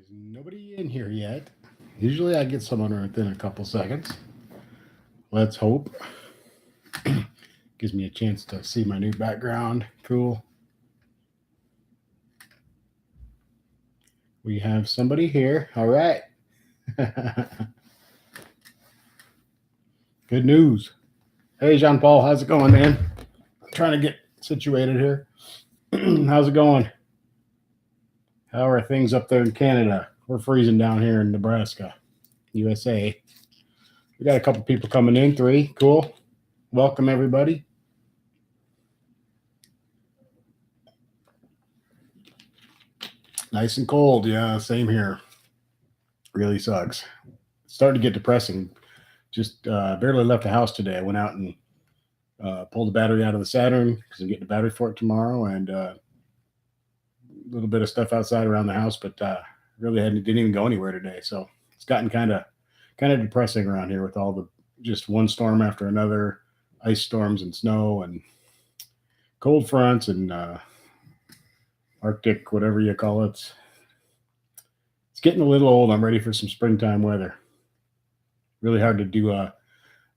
There's nobody in here yet. Usually I get someone within a couple seconds. Let's hope. Gives me a chance to see my new background. Cool. We have somebody here. All right. Good news. Hey, Jean Paul, how's it going, man? I'm trying to get situated here. How's it going? How are things up there in Canada? We're freezing down here in Nebraska, USA. We got a couple people coming in. 3. Cool. Welcome, everybody. Nice and cold. Yeah, same here. Really sucks. It's starting to get depressing. Just barely left the house today. I went out and pulled the battery out of the Saturn because I'm getting a battery for it tomorrow, and a little bit of stuff outside around the house, but really didn't even go anywhere today. So it's gotten kind of depressing around here with all the just one storm after another, ice storms and snow and cold fronts and Arctic, whatever you call it. It's getting a little old. I'm ready for some springtime weather. Really hard to do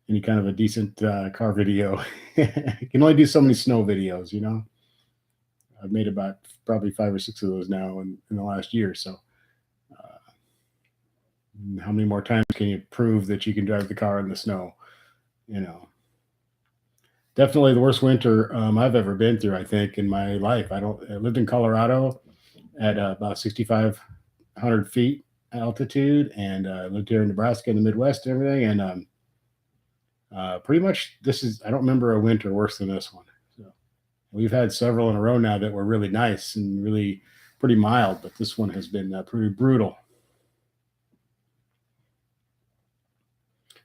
any kind of a decent car video. You can only do so many snow videos, you know. I've made about probably 5 or 6 of those now in the last year. So, how many more times can you prove that you can drive the car in the snow? You know, definitely the worst winter I've ever been through. I think in my life. I lived in Colorado at about 6,500 feet altitude, and lived here in Nebraska in the Midwest and everything. And pretty much I don't remember a winter worse than this one. So we've had several in a row now that were really nice and really pretty mild, but this one has been pretty brutal.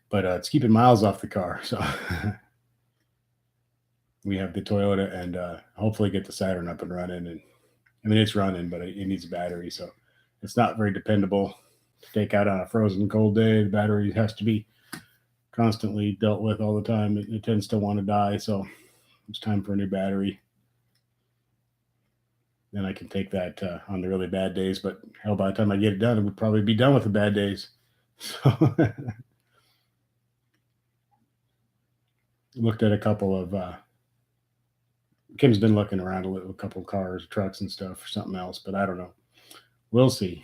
But it's keeping miles off the car. So we have the Toyota and hopefully get the Saturn up and running. And I mean, it's running, but it needs a battery. So it's not very dependable to take out on a frozen cold day. The battery has to be constantly dealt with all the time. It tends to want to die. So it's time for a new battery. Then I can take that on the really bad days. But hell, by the time I get it done, it would probably be done with the bad days. So looked at a couple of Kim's been looking around a couple of cars, trucks, and stuff for something else, but I don't know. We'll see.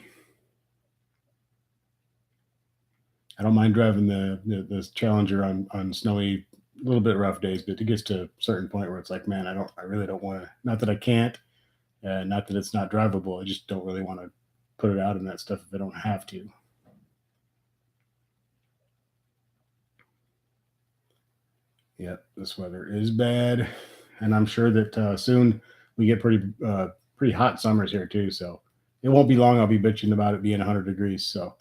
I don't mind driving the Challenger on snowy, a little bit rough days, but it gets to a certain point where it's like, man, I really don't want to. Not that I can't, not that it's not drivable. I just don't really want to put it out in that stuff if I don't have to. Yep, this weather is bad, and I'm sure that soon we get pretty hot summers here too. So it won't be long. I'll be bitching about it being 100 degrees. So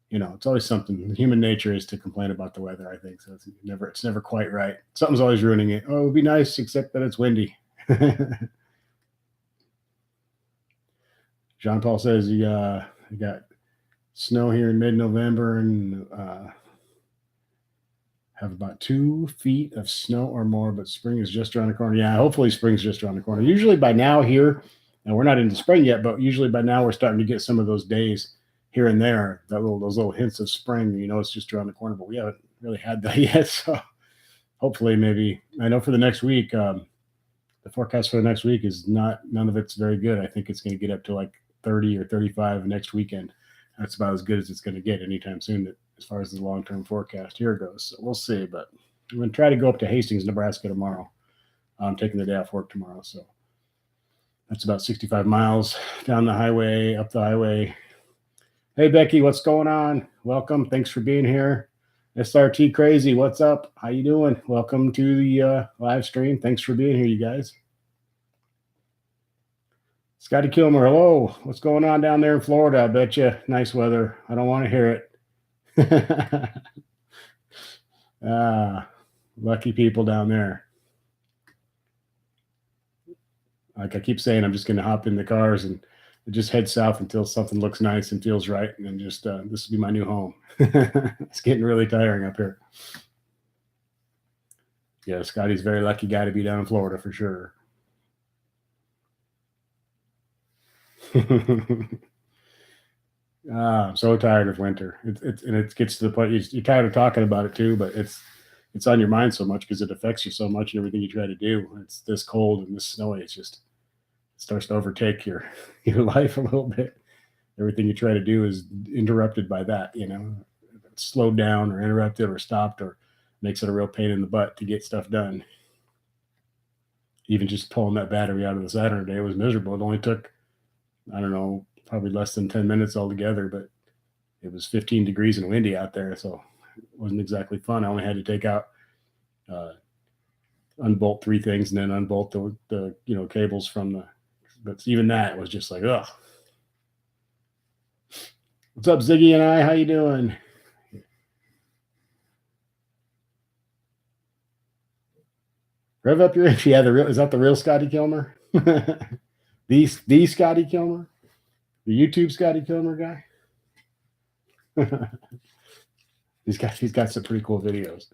it's always something. Human nature is to complain about the weather. I think so. It's never quite right. Something's always ruining it. Oh, it would be nice, except that it's windy. Jean Paul says you got snow here in mid-November and have about 2 feet of snow or more, but spring is just around the corner. Yeah, hopefully spring's just around the corner. Usually by now here, and we're not into spring yet, but usually by now we're starting to get some of those days here and there, those little hints of spring. It's just around the corner, but we haven't really had that yet. So hopefully, maybe I know for the next week, the forecast for the next week is none of it's very good. I think it's going to get up to like 30 or 35 next weekend. That's about as good as it's going to get anytime soon, as far as the long-term forecast here goes. So we'll see, but I'm going to try to go up to Hastings, Nebraska tomorrow. I'm taking the day off work tomorrow, so that's about 65 miles down the highway, up the highway. Hey, Becky, what's going on? Welcome. Thanks for being here. SRT Crazy, what's up? How you doing? Welcome to the live stream. Thanks for being here, you guys. Scotty Kilmer, hello. What's going on down there in Florida? I bet you nice weather. I don't want to hear it. Lucky people down there. Like I keep saying, I'm just going to hop in the cars and just head south until something looks nice and feels right. And then just, this will be my new home. It's getting really tiring up here. Yeah, Scotty's a very lucky guy to be down in Florida for sure. I'm so tired of winter. It gets to the point you're tired of talking about it too, but it's on your mind so much because it affects you so much and everything you try to do. It's this cold and this snowy. It's just it starts to overtake your your life a little bit. Everything you try to do is interrupted by that. It's slowed down or interrupted or stopped or makes it a real pain in the butt to get stuff done. Even just pulling that battery out of the Saturday was miserable. It only took, I don't know, probably less than 10 minutes altogether, but it was 15 degrees and windy out there. So it wasn't exactly fun. I only had to take out, uh, unbolt three things and then unbolt the cables from but even that was just like, ugh. What's up, Ziggy and I? How you doing? Rev up your, yeah, is that the real Scotty Kilmer? the Scotty Kilmer? The YouTube Scotty Kilmer guy? He's got some pretty cool videos.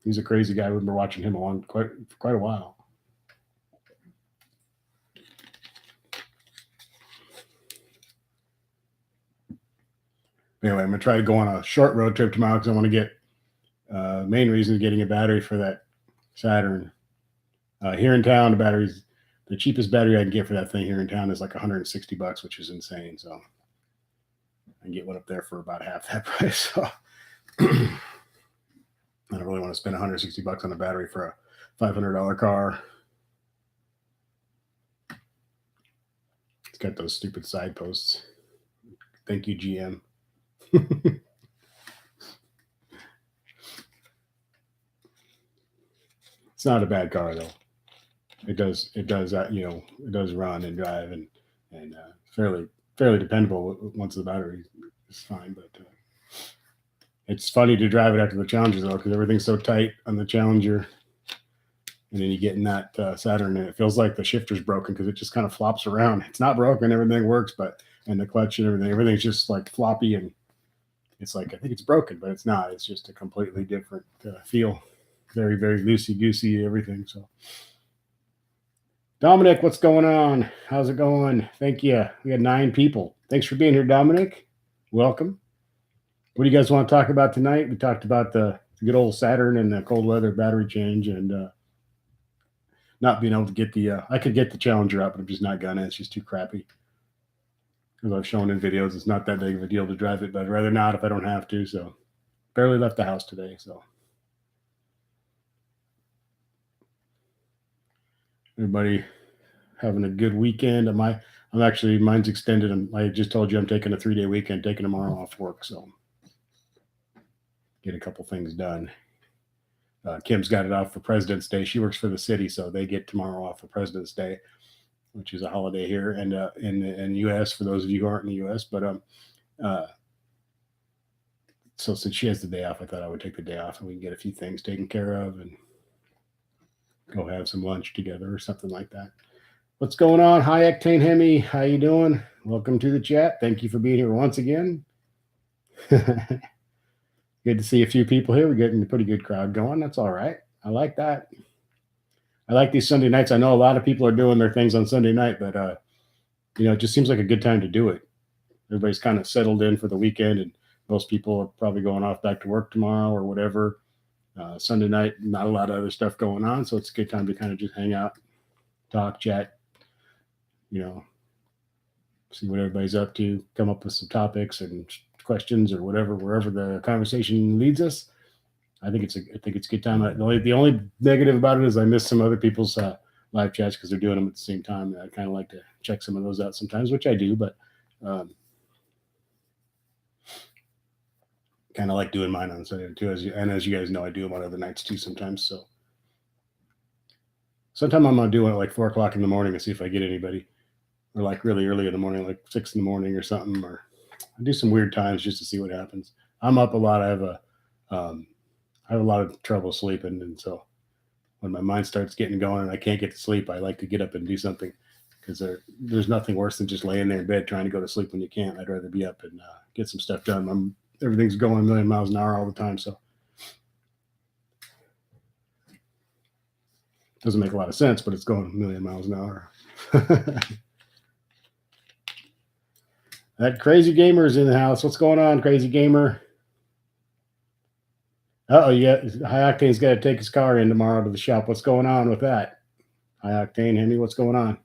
He's a crazy guy. We've been watching him for quite a while. Anyway, I'm gonna try to go on a short road trip tomorrow because I want to get. Main reason is getting a battery for that Saturn. Here in town, the cheapest battery I can get for that thing here in town is like $160, which is insane. So I can get one up there for about half that price. So I don't really want to spend $160 on a battery for a $500 car. It's got those stupid side posts. Thank you, GM. It's not a bad car though. It does it does run and drive and fairly dependable once the battery is fine. But it's funny to drive it after the Challenger though because everything's so tight on the Challenger, and then you get in that Saturn and it feels like the shifter's broken because it just kind of flops around. It's not broken, everything works, but and the clutch and everything's just like floppy and it's like I think it's broken, but it's not. It's just a completely different feel. Very very loosey goosey everything. So. Dominic, what's going on? How's it going? Thank you. We had 9 people. Thanks for being here, Dominic. Welcome. What do you guys want to talk about tonight? We talked about the good old Saturn and the cold weather battery change and not being able to get I could get the Challenger up, but I'm just not gonna. It's just too crappy. As I've shown in videos, it's not that big of a deal to drive it, but I'd rather not if I don't have to. So barely left the house today. So everybody having a good weekend. I'm actually mine's extended. I just told you I'm taking a 3-day weekend, taking tomorrow off work, so get a couple things done. Kim's got it off for President's Day. She works for the city, so they get tomorrow off for President's Day, which is a holiday here and in the U.S. for those of you who aren't in the U.S. But so since she has the day off, I thought I would take the day off and we can get a few things taken care of and go have some lunch together or something like that. What's going on? Hi, Octane Hemi. How you doing? Welcome to the chat. Thank you for being here once again. Good to see a few people here. We're getting a pretty good crowd going. That's all right. I like that. I like these Sunday nights. I know a lot of people are doing their things on Sunday night, but it just seems like a good time to do it. Everybody's kind of settled in for the weekend, and most people are probably going off back to work tomorrow or whatever. Sunday night, not a lot of other stuff going on, so it's a good time to kind of just hang out, talk, chat, see what everybody's up to, come up with some topics and questions or whatever, wherever the conversation leads us. I think it's a good time. The only negative about it is I miss some other people's live chats because they're doing them at the same time. And I kind of like to check some of those out sometimes, which I do, but kind of like doing mine on Sunday too. As you guys know, I do them on other nights too sometimes. So sometimes I'm gonna do it at like 4:00 in the morning and see if I get anybody, or like really early in the morning, like 6 in the morning or something, or I do some weird times just to see what happens. I'm up a lot. I have a lot of trouble sleeping, and so when my mind starts getting going and I can't get to sleep, I like to get up and do something because there's nothing worse than just laying there in bed trying to go to sleep when you can't. I'd rather be up and get some stuff done. Everything's going a million miles an hour all the time, so it doesn't make a lot of sense, but it's going a million miles an hour. That crazy gamer is in the house. What's going on, crazy gamer? Oh, yeah. High Octane's got to take his car in tomorrow to the shop. What's going on with that? High Octane, Hemi, what's going on?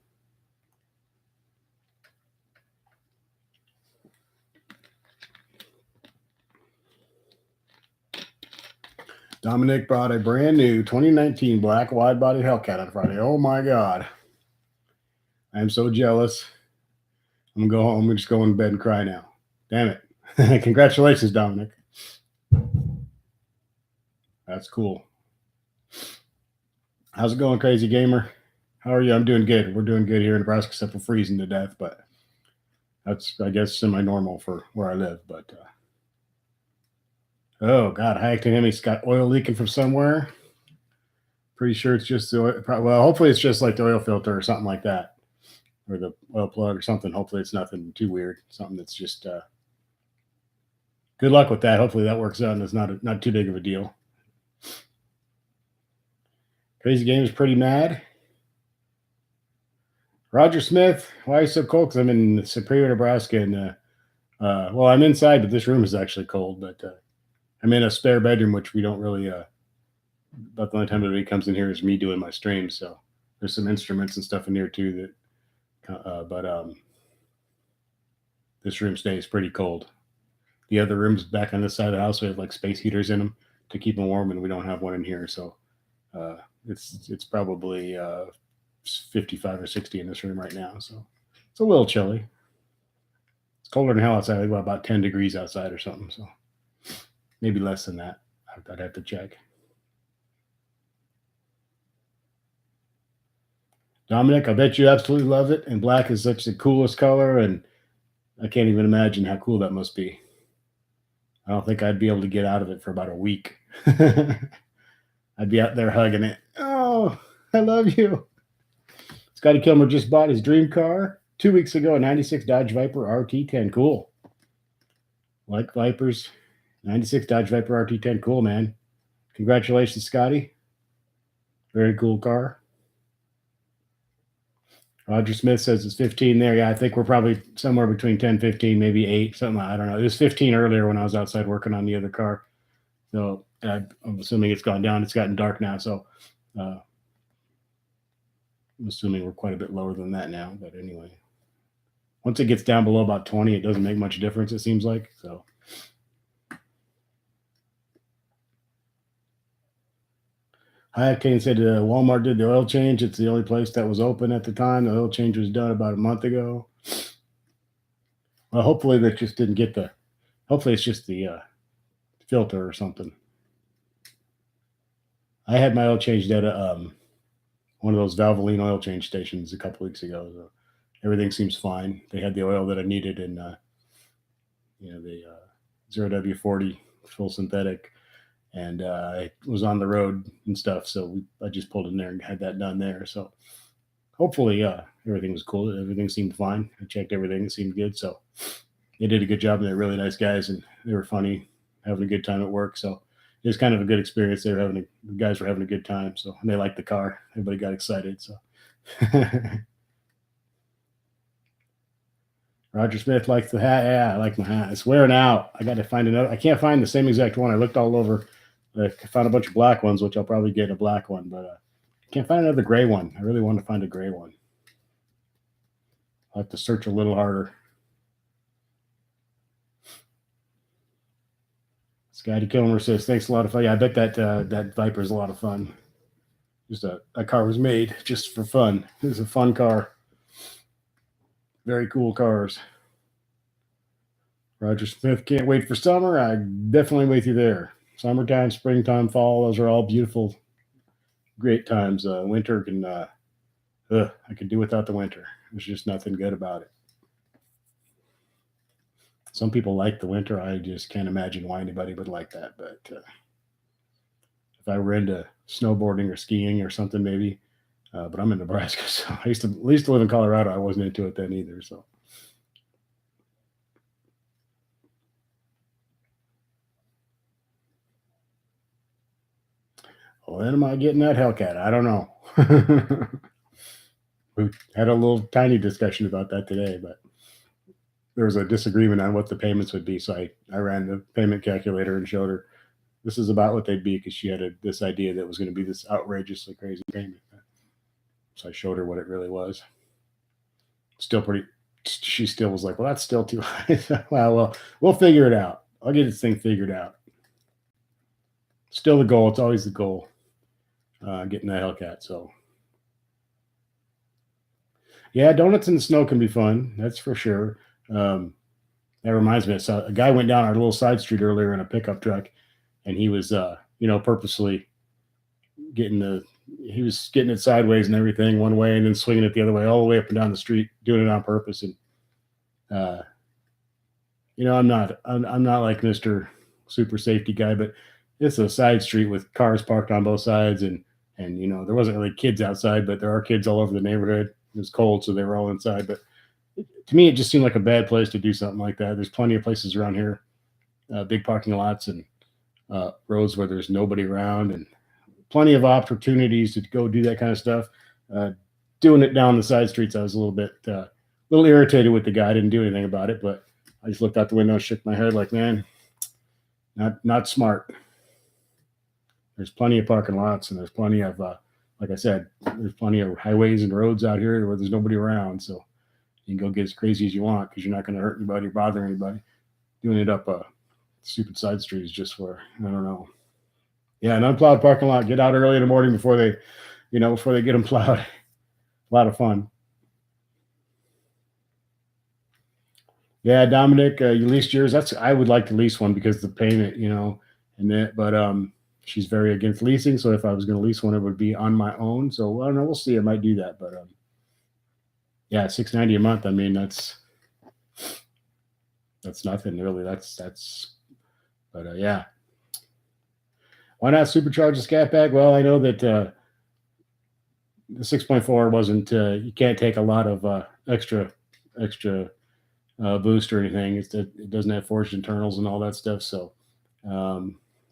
Dominic brought a brand new 2019 black wide body Hellcat on Friday. Oh my God. I'm so jealous. I'm going to go home and just go in bed and cry now. Damn it. Congratulations, Dominic. That's cool. How's it going, crazy gamer? How are you? I'm doing good. We're doing good here in Nebraska, except for freezing to death, but that's, I guess, semi-normal for where I live. But oh God, High Octane Hemi's got oil leaking from somewhere. Pretty sure it's just the oil. Well, hopefully it's just like the oil filter or something like that, or the oil plug or something. Hopefully it's nothing too weird. Something that's just. Good luck with that. Hopefully that works out and it's not too big of a deal. Crazy Game is pretty mad. Roger Smith, why are you so cold? Because I'm in Superior, Nebraska, and well, I'm inside, but this room is actually cold. But I'm in a spare bedroom, which we don't really. About the only time that he comes in here is me doing my streams. So there's some instruments and stuff in here too. But this room stays pretty cold. The other rooms back on this side of the house, we have like space heaters in them to keep them warm, and we don't have one in here. So it's probably 55 or 60 in this room right now. So it's a little chilly. It's colder than hell outside. Like about 10 degrees outside or something. So maybe less than that. I'd have to check. Dominic, I bet you absolutely love it. And black is such the coolest color, and I can't even imagine how cool that must be. I don't think I'd be able to get out of it for about a week. I'd be out there hugging it. Oh, I love you. Scotty Kilmer just bought his dream car 2 weeks ago, a 96 Dodge Viper RT10. Cool. Like Vipers. 96 Dodge Viper RT10. Cool, man. Congratulations, Scotty. Very cool car. Roger Smith says it's 15 there. Yeah, I think we're probably somewhere between 10, 15, maybe 8, something. I don't know. It was 15 earlier when I was outside working on the other car. So I'm assuming it's gone down. It's gotten dark now. So I'm assuming we're quite a bit lower than that now. But anyway, once it gets down below about 20, it doesn't make much difference, it seems like. So. High Octane said Walmart did the oil change. It's the only place that was open at the time. The oil change was done about a month ago. Well, hopefully that just didn't get the. Hopefully it's just the filter or something. I had my oil changed at one of those Valvoline oil change stations a couple weeks ago. So everything seems fine. They had the oil that I needed, and the 0W40 full synthetic, and I was on the road and stuff. So I just pulled in there and had that done there. So hopefully, everything was cool. Everything seemed fine. I checked everything; it seemed good. So they did a good job, and they're really nice guys, and they were funny, having a good time at work. So it was kind of a good experience. The guys were having a good time. So and they liked the car. Everybody got excited. So. Roger Smith likes the hat. Yeah, I like my hat. It's wearing out. I got to find another. I can't find the same exact one. I looked all over. I found a bunch of black ones, which I'll probably get a black one, but I can't find another gray one. I really want to find a gray one. I'll have to search a little harder. Scotty Kilmer says, thanks a lot of fun. Yeah, I bet that Viper is a lot of fun. Just that car was made just for fun. It was a fun car. Very cool cars. Roger Smith, can't wait for summer. I definitely with you there. Summertime, springtime, fall, those are all beautiful, great times. Winter can, I could do without the winter. There's just nothing good about it. Some people like the winter. I just can't imagine why anybody would like that. But if I were into snowboarding or skiing or something, maybe. But I'm in Nebraska, so I used to live in Colorado. I wasn't into it then either. So. When am I getting that Hellcat? I don't know. We had a little tiny discussion about that today, but there was a disagreement on what the payments would be. So I ran the payment calculator and showed her this is about what they'd be because she had this idea that it was going to be this outrageously crazy payment. So I showed her what it really was. Still pretty. She still was like, "Well, that's still too high." Well, we'll figure it out. I'll get this thing figured out. Still the goal. It's always the goal. Getting that Hellcat. So yeah, donuts in the snow can be fun. That's for sure. Um, that reminds me. So a guy went down our little side street earlier in a pickup truck, and he was, purposely getting the he was getting it sideways and everything one way, and then swinging it the other way, all the way up and down the street, doing it on purpose. And uh, I'm not like Mister Super Safety guy, but it's a side street with cars parked on both sides, and there wasn't really kids outside, but there are kids all over the neighborhood. It was cold, so they were all inside. But to me, it just seemed like a bad place to do something like that. There's plenty of places around here, big parking lots and roads where there's nobody around, and plenty of opportunities to go do that kind of stuff. Uh, Doing it down the side streets, I was a little irritated with the guy. I didn't do anything about it, but I just looked out the window and shook my head like, man, not smart. There's plenty of parking lots, and there's plenty of, like I said, there's plenty of highways and roads out here where there's nobody around. So you can go get as crazy as you want because you're not going to hurt anybody or bother anybody. Doing it up a stupid side street is just for, I don't know. Yeah, an unplowed parking lot. Get out early in the morning before they get them plowed. A lot of fun. Yeah, Dominic, you leased yours. I would like to lease one because the payment, and that. But she's very against leasing. So if I was going to lease one, it would be on my own. So I don't know. We'll see. I might do that. But yeah, $690 a month. I mean, that's nothing really. That's. But yeah, why not supercharge the Scat Pack? Well, I know that the 6.4 wasn't. You can't take a lot of extra boost or anything. It doesn't have forged internals and all that stuff. So,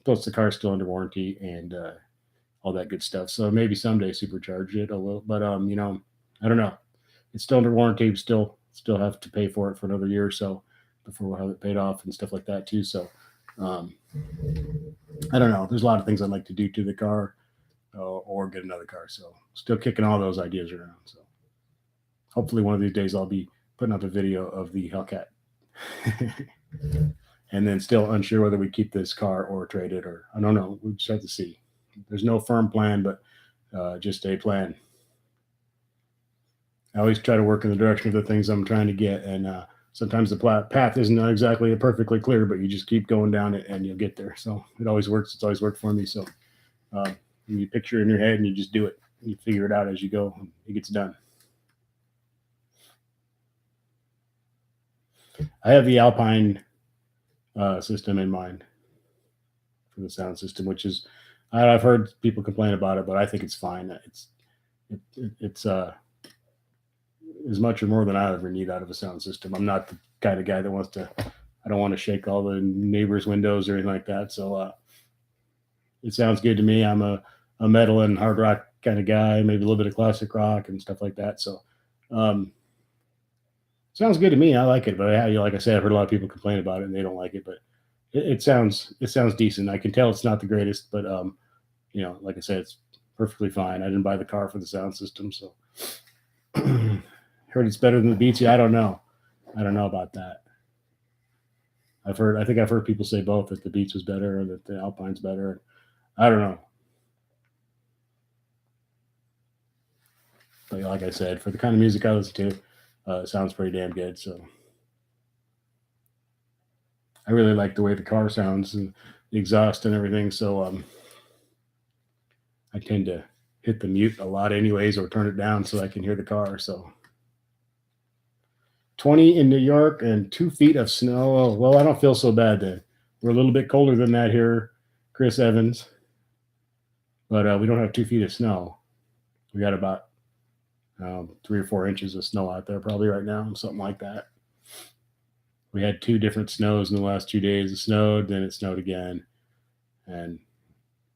plus the car's still under warranty and all that good stuff. So maybe someday supercharge it a little, but I don't know. It's still under warranty. Still have to pay for it for another year or so before we'll have it paid off and stuff like that too. So, um, I don't know. There's a lot of things I'd like to do to the car or get another car. So still kicking all those ideas around. So hopefully one of these days I'll be putting up a video of the Hellcat. And then still unsure whether we keep this car or trade it, or I don't know. We just have to see. There's no firm plan, but just a plan. I always try to work in the direction of the things I'm trying to get, and sometimes the path isn't exactly perfectly clear, but you just keep going down it and you'll get there. So it always works. It's always worked for me. So you picture it in your head and you just do it. You figure it out as you go. And it gets done. I have the Alpine system in mind for the sound system, which is I've heard people complain about it, but I think it's fine. It's as much or more than I ever need out of a sound system. I'm not the kind of guy that wants to. I don't want to shake all the neighbors' windows or anything like that. So it sounds good to me. I'm a metal and hard rock kind of guy, maybe a little bit of classic rock and stuff like that. So sounds good to me. I like it, but like I said, I've heard a lot of people complain about it and they don't like it. But it sounds decent. I can tell it's not the greatest, but like I said, it's perfectly fine. I didn't buy the car for the sound system, so heard it's better than the Beats. I don't know about that. I think I've heard people say both, that the Beats was better or that the Alpine's better. I don't know. But like I said, for the kind of music I listen to, it sounds pretty damn good. So I really like the way the car sounds and the exhaust and everything. So I tend to hit the mute a lot anyways, or turn it down so I can hear the car. So 20 in New York and 2 feet of snow. Oh, well, I don't feel so bad then. We're a little bit colder than that here, Chris Evans. But we don't have 2 feet of snow. We got about 3 or 4 inches of snow out there probably right now, something like that. We had 2 different snows in the last 2 days. It snowed, then it snowed again. And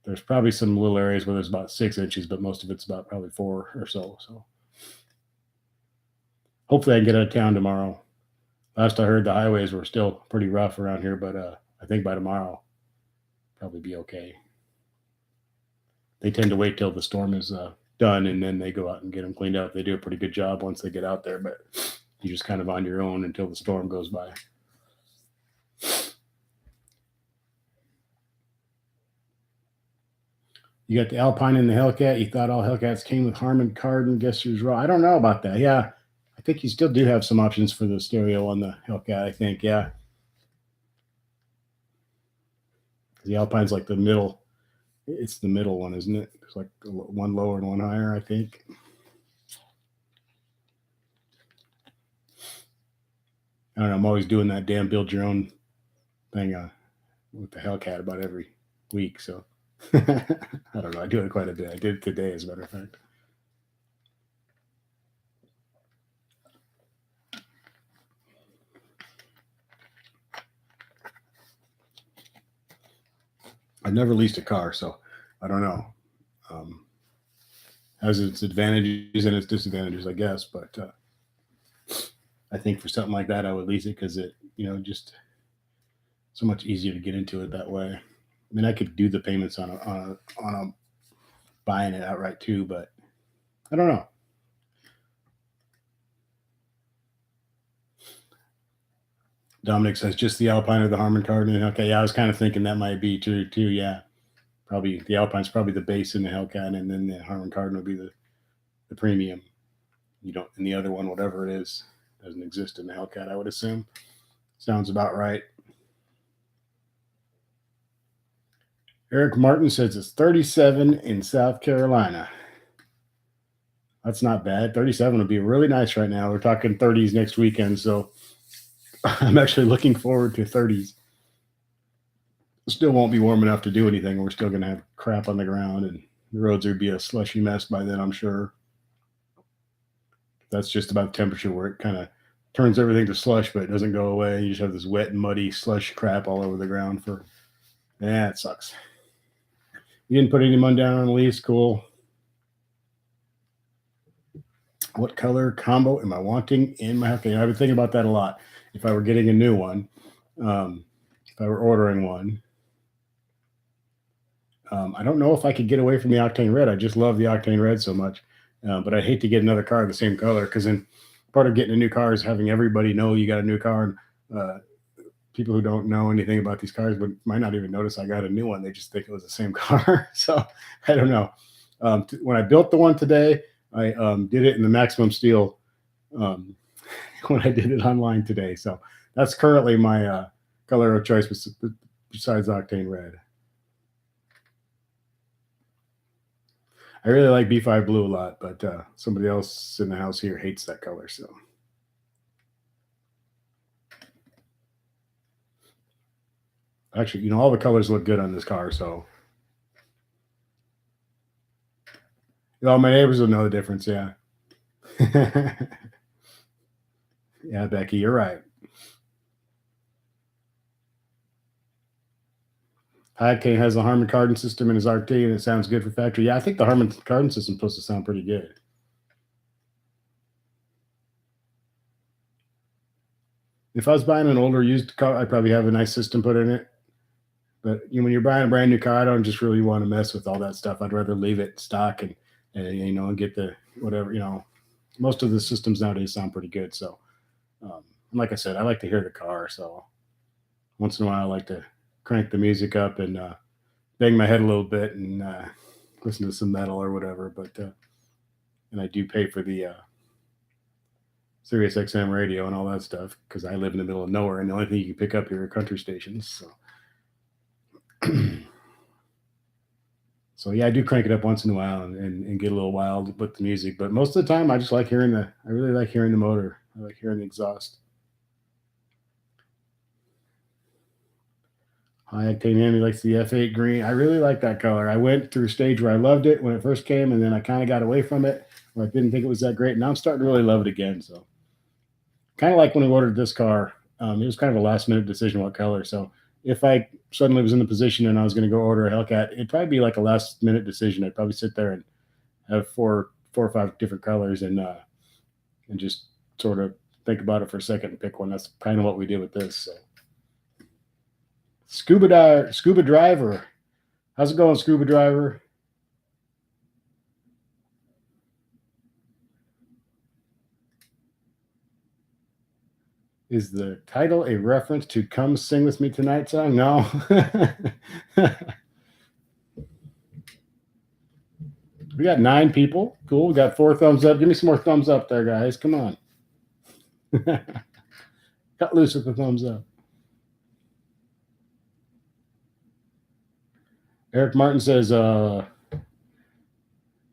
there's probably some little areas where there's about 6 inches, but most of it's about probably 4 or so. So hopefully I can get out of town tomorrow. Last I heard, the highways were still pretty rough around here, but I think by tomorrow probably be okay. They tend to wait till the storm is done and then they go out and get them cleaned up. They do a pretty good job once they get out there, but you're just kind of on your own until the storm goes by. You got the Alpine and the Hellcat. You thought all Hellcats came with Harman Kardon. Guess who's wrong? I don't know about that. Yeah, I think you still do have some options for the stereo on the Hellcat. I think, yeah, the Alpine's like the middle. It's the middle one, isn't it? It's like one lower and one higher, I think. I don't know. I'm always doing that damn build your own thing with the Hellcat about every week. So I don't know. I do it quite a bit. I did it today, as a matter of fact. I never leased a car, so I don't know. Um, has its advantages and its disadvantages, I guess. But I think for something like that, I would lease it because just so much easier to get into it that way. I mean, I could do the payments on a buying it outright too, but I don't know. Dominic says just the Alpine or the Harman Kardon. Okay, yeah, I was kind of thinking that might be true too. Yeah, probably the Alpine's probably the base in the Hellcat, and then the Harman Kardon would be the premium. You don't, and the other one, whatever it is, doesn't exist in the Hellcat. I would assume. Sounds about right. Eric Martin says it's 37 in South Carolina. That's not bad. 37 would be really nice right now. We're talking 30s next weekend, so I'm actually looking forward to 30s. Still won't be warm enough to do anything. We're still going to have crap on the ground, and the roads would be a slushy mess by then, I'm sure. That's just about the temperature where it kind of turns everything to slush, but it doesn't go away. You just have this wet and muddy slush crap all over the ground it sucks. You didn't put anyone down on the lease. Cool. What color combo am I wanting in my Hellcat? I've been thinking about that a lot. If I were getting a new one, if I were ordering one, I don't know if I could get away from the Octane Red. I just love the Octane Red so much, but I'd hate to get another car the same color because then part of getting a new car is having everybody know you got a new car. And people who don't know anything about these cars but might not even notice I got a new one. They just think it was the same car. So I don't know. When I built the one today, I did it in the maximum steel when I did it online today. So that's currently my color of choice besides Octane Red. I really like B5 blue a lot, but somebody else in the house here hates that color. So actually, all the colors look good on this car. So my neighbors will know the difference. Yeah. Yeah, Becky, you're right. Octane has a Harman Kardon system in his RT, and it sounds good for factory. Yeah, I think the Harman Kardon system is supposed to sound pretty good. If I was buying an older used car, I'd probably have a nice system put in it. But when you're buying a brand new car, I don't just really want to mess with all that stuff. I'd rather leave it stock and get the whatever. Most of the systems nowadays sound pretty good. So, like I said, I like to hear the car. So once in a while, I like to crank the music up and bang my head a little bit and listen to some metal or whatever. But and I do pay for the Sirius XM radio and all that stuff because I live in the middle of nowhere, and the only thing you can pick up here are country stations. So. So yeah, I do crank it up once in a while and get a little wild with the music, but most of the time I just like I really like hearing the motor. I like hearing the exhaust. High Octane Andy likes the F8 green. I really like that color. I went through a stage where I loved it when it first came, and then I kind of got away from it, where I didn't think it was that great. And now I'm starting to really love it again. So kind of like when we ordered this car, it was kind of a last minute decision what color. So if I suddenly was in the position and I was going to go order a Hellcat, it'd probably be like a last minute decision. I'd probably sit there and have four or five different colors and just sort of think about it for a second and pick one. That's kind of what we did with this. So. Scuba Driver. How's it going, Scuba Driver? Is the title a reference to Come Sing With Me Tonight song? No. We got 9 people. Cool. We got 4 thumbs up. Give me some more thumbs up there, guys. Come on. Cut loose with the thumbs up. Eric Martin says, Bullet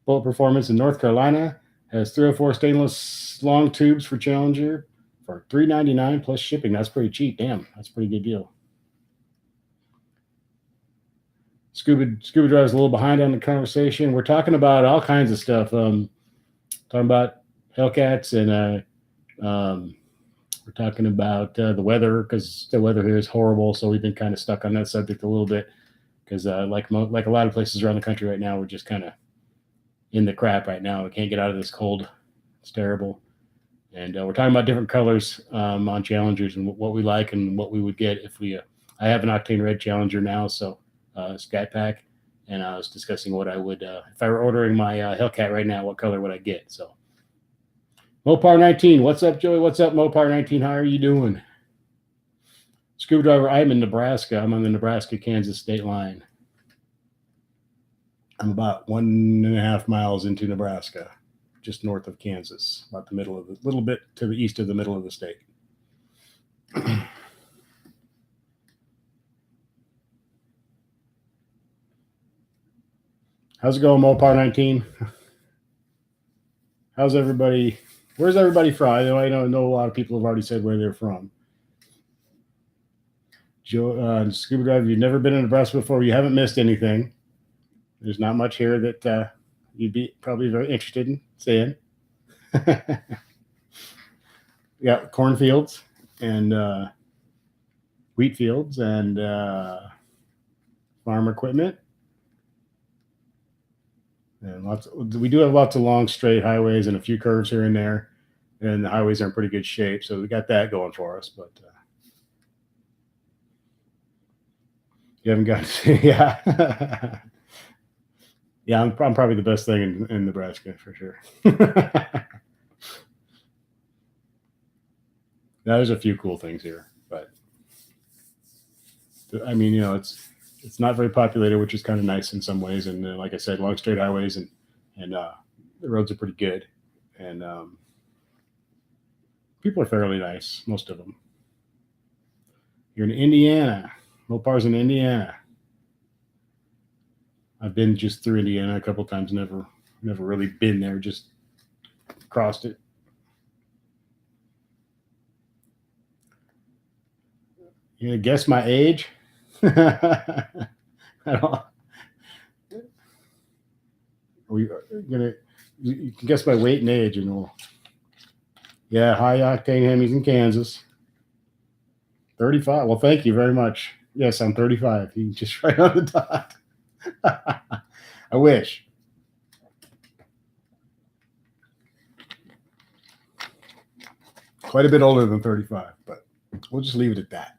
Performance in North Carolina has 3 or 4 stainless long tubes for Challenger for $3.99 plus shipping. That's pretty cheap. Damn, that's a pretty good deal. Scuba Drive's a little behind on the conversation. We're talking about all kinds of stuff. Talking about Hellcats, and we're talking about the weather, because the weather here is horrible. So we've been kind of stuck on that subject a little bit, because like a lot of places around the country right now, we're just kind of in the crap right now. We can't get out of this cold. It's terrible. And we're talking about different colors on Challengers and what we like and what we would get if we. I have an Octane Red Challenger now, so Scat Pack, and I was discussing what I would if I were ordering my Hellcat right now. What color would I get? So, Mopar 19, what's up, Joey? What's up, Mopar 19? How are you doing? Scuba Driver, I'm in Nebraska. I'm on the Nebraska-Kansas state line. I'm about 1.5 miles into Nebraska, just north of Kansas, about the middle of the, little bit to the east of the middle of the state. How's it going, Mopar 19? How's everybody? Where's everybody from? I know a lot of people have already said where they're from. Joe, Scuba Driver, you've never been in Nebraska before. You haven't missed anything. There's not much here that you'd be probably very interested in seeing. Yeah, cornfields and wheat fields and farm equipment. And we do have lots of long straight highways and a few curves here and there, and the highways are in pretty good shape, so we got that going for us. But you haven't got to, yeah. Yeah, I'm probably the best thing in Nebraska for sure. Now, there's a few cool things here, but I mean, it's not very populated, which is kind of nice in some ways. And like I said, long straight highways and the roads are pretty good, and people are fairly nice, most of them. You're in Indiana. Mopar's in Indiana. I've been just through Indiana a couple times. Never really been there. Just crossed it. You gonna guess my age? I don't. You can guess my weight and age, and we'll. Yeah, high octane Hemis in Kansas. 35. Well, thank you very much. Yes, I'm 35. You just right on the dot. I wish. Quite a bit older than 35, but we'll just leave it at that.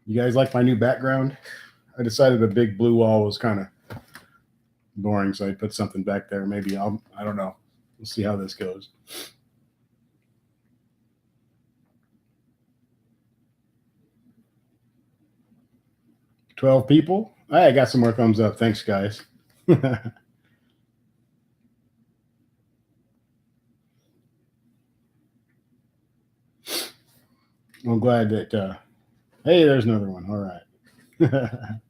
You guys like my new background? I decided the big blue wall was kind of boring, so I put something back there. Maybe I don't know. We'll see how this goes. $12 people. I got some more thumbs up. Thanks, guys. I'm glad that. Hey, there's another one. All right.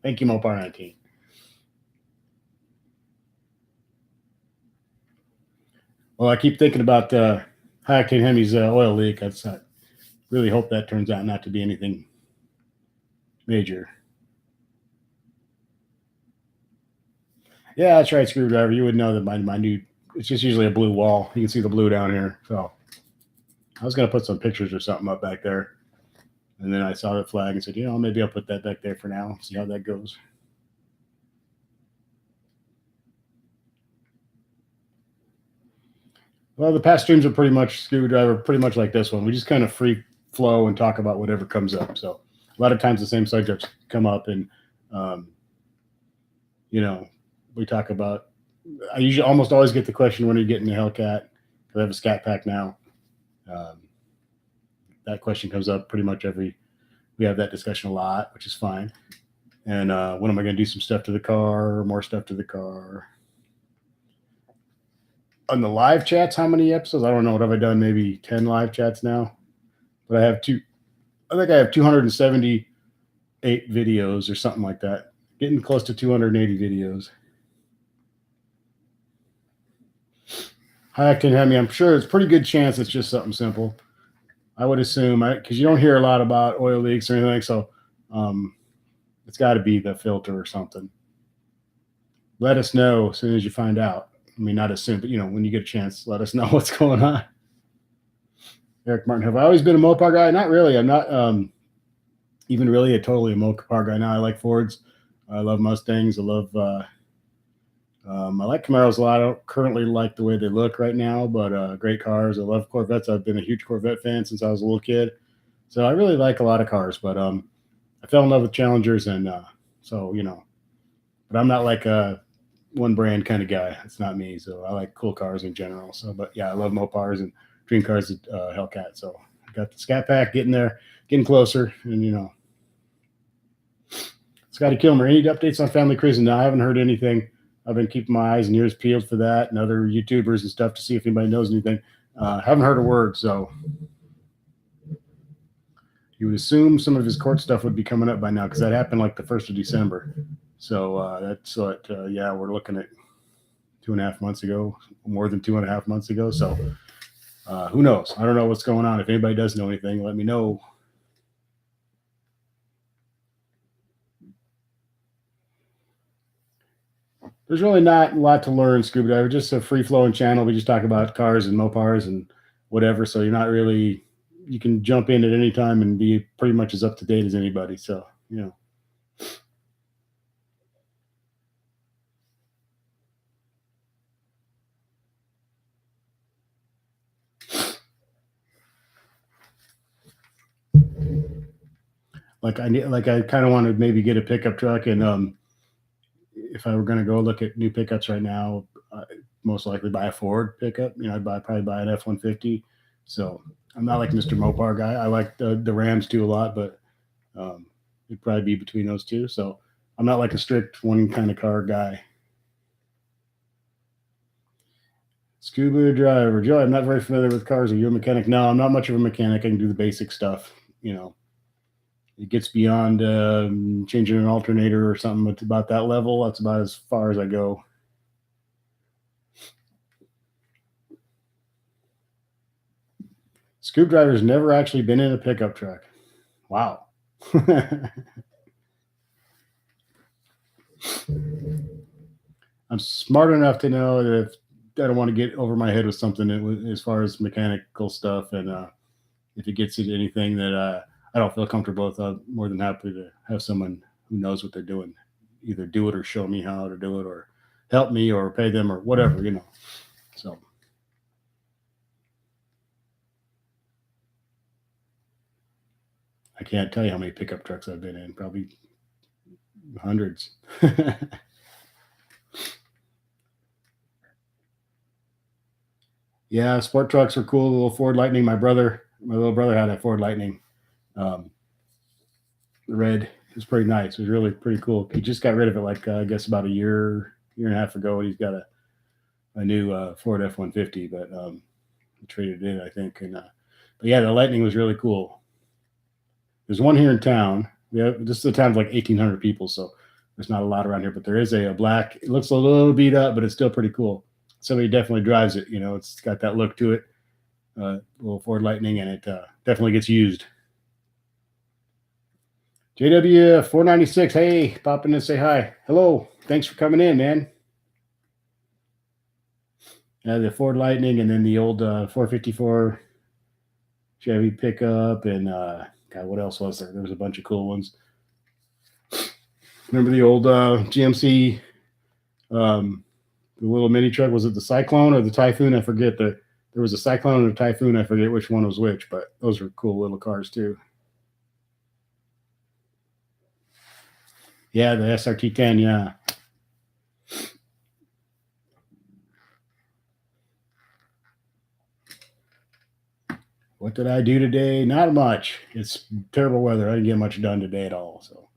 Thank you, Mopar 19. Well, I keep thinking about high octane Hemi's oil leak. I really hope that turns out not to be anything major. Yeah, that's right, Screwdriver. You would know that my new. It's just usually a blue wall. You can see the blue down here. So I was going to put some pictures or something up back there. And then I saw the flag and said, maybe I'll put that back there for now. See how that goes. Well, the past streams are pretty much Scuba Driver, pretty much like this one. We just kind of free flow and talk about whatever comes up. So a lot of times the same subjects come up, and um, we talk about. I usually almost always get the question, when are you getting the Hellcat? Because I have a Scat Pack now. Um, that question comes up pretty much every. We have that discussion a lot, which is fine. And when am I going to do some stuff to the car? More stuff to the car. On the live chats, how many episodes? I don't know. What have I done? Maybe 10 live chats now. But I have two. I think I have 278 videos or something like that. Getting close to 280 videos. Hi, can have me. I'm sure it's a pretty good chance it's just something simple. I would assume, because you don't hear a lot about oil leaks or anything, so it's got to be the filter or something. Let us know as soon as you find out. I mean, not as soon, but when you get a chance, let us know what's going on. Eric Martin, have I always been a Mopar guy? Not really. I'm not even really totally a Mopar guy now. I like Fords. I love Mustangs. I love. I like Camaros a lot. I don't currently like the way they look right now, but great cars. I love Corvettes. I've been a huge Corvette fan since I was a little kid, so I really like a lot of cars. But I fell in love with Challengers, and so but I'm not like a one brand kind of guy. It's not me. So I like cool cars in general. So, but yeah, I love Mopars and dream cars at Hellcat. So I got the Scat Pack, getting there, getting closer, and Scotty Kilmer, any updates on family cruising? No, I haven't heard anything. I've been keeping my eyes and ears peeled for that and other YouTubers and stuff to see if anybody knows anything. Haven't heard a word, so you would assume some of his court stuff would be coming up by now, because that happened like the 1st of December. So that's what, yeah, we're looking at 2.5 months ago, more than 2.5 months ago. So who knows? I don't know what's going on. If anybody does know anything, let me know. There's really not a lot to learn, Scuba Diver. Just a free flowing channel. We just talk about cars and Mopars and whatever. So you're not really, you can jump in at any time and be pretty much as up to date as anybody. So, like I kind of want to maybe get a pickup truck, and if I were going to go look at new pickups right now, most likely buy a Ford pickup. I'd probably buy an F-150. So I'm not like Mr. Mopar guy. I like the Rams too a lot, but it'd probably be between those two. So I'm not like a strict one kind of car guy. Scuba Driver, Joe, I'm not very familiar with cars. Are you a mechanic? No, I'm not much of a mechanic. I can do the basic stuff. It gets beyond changing an alternator or something. It's about that level. That's about as far as I go. Scuba Driver's never actually been in a pickup truck. Wow. I'm smart enough to know that if I don't want to get over my head with something as far as mechanical stuff, and if it gets into anything that I don't feel comfortable with, I'm more than happy to have someone who knows what they're doing either do it or show me how to do it or help me or pay them or whatever, So I can't tell you how many pickup trucks I've been in, probably hundreds. Yeah, sport trucks are cool. The little Ford Lightning. My little brother had a Ford Lightning. The red. It was pretty nice. It was really pretty cool. He just got rid of it, like I guess about a year and a half ago. He's got a new Ford F-150, but he traded it in, I think. And but yeah, the Lightning was really cool. There's one here in town. Yeah, this is a town of like 1,800 people, so there's not a lot around here. But there is a black. It looks a little beat up, but it's still pretty cool. Somebody definitely drives it. It's got that look to it. Little Ford Lightning, and it definitely gets used. JW 496, hey, pop in and say hi. Hello, thanks for coming in, man. The Ford Lightning, and then the old 454 Chevy pickup, and God, what else was there? There was a bunch of cool ones. Remember the old GMC, the little mini truck? Was it the Cyclone or the Typhoon? I forget. There was a Cyclone and a Typhoon. I forget which one was which, but those were cool little cars too. Yeah, the SRT10. Yeah. What did I do today? Not much. It's terrible weather. I didn't get much done today at all. So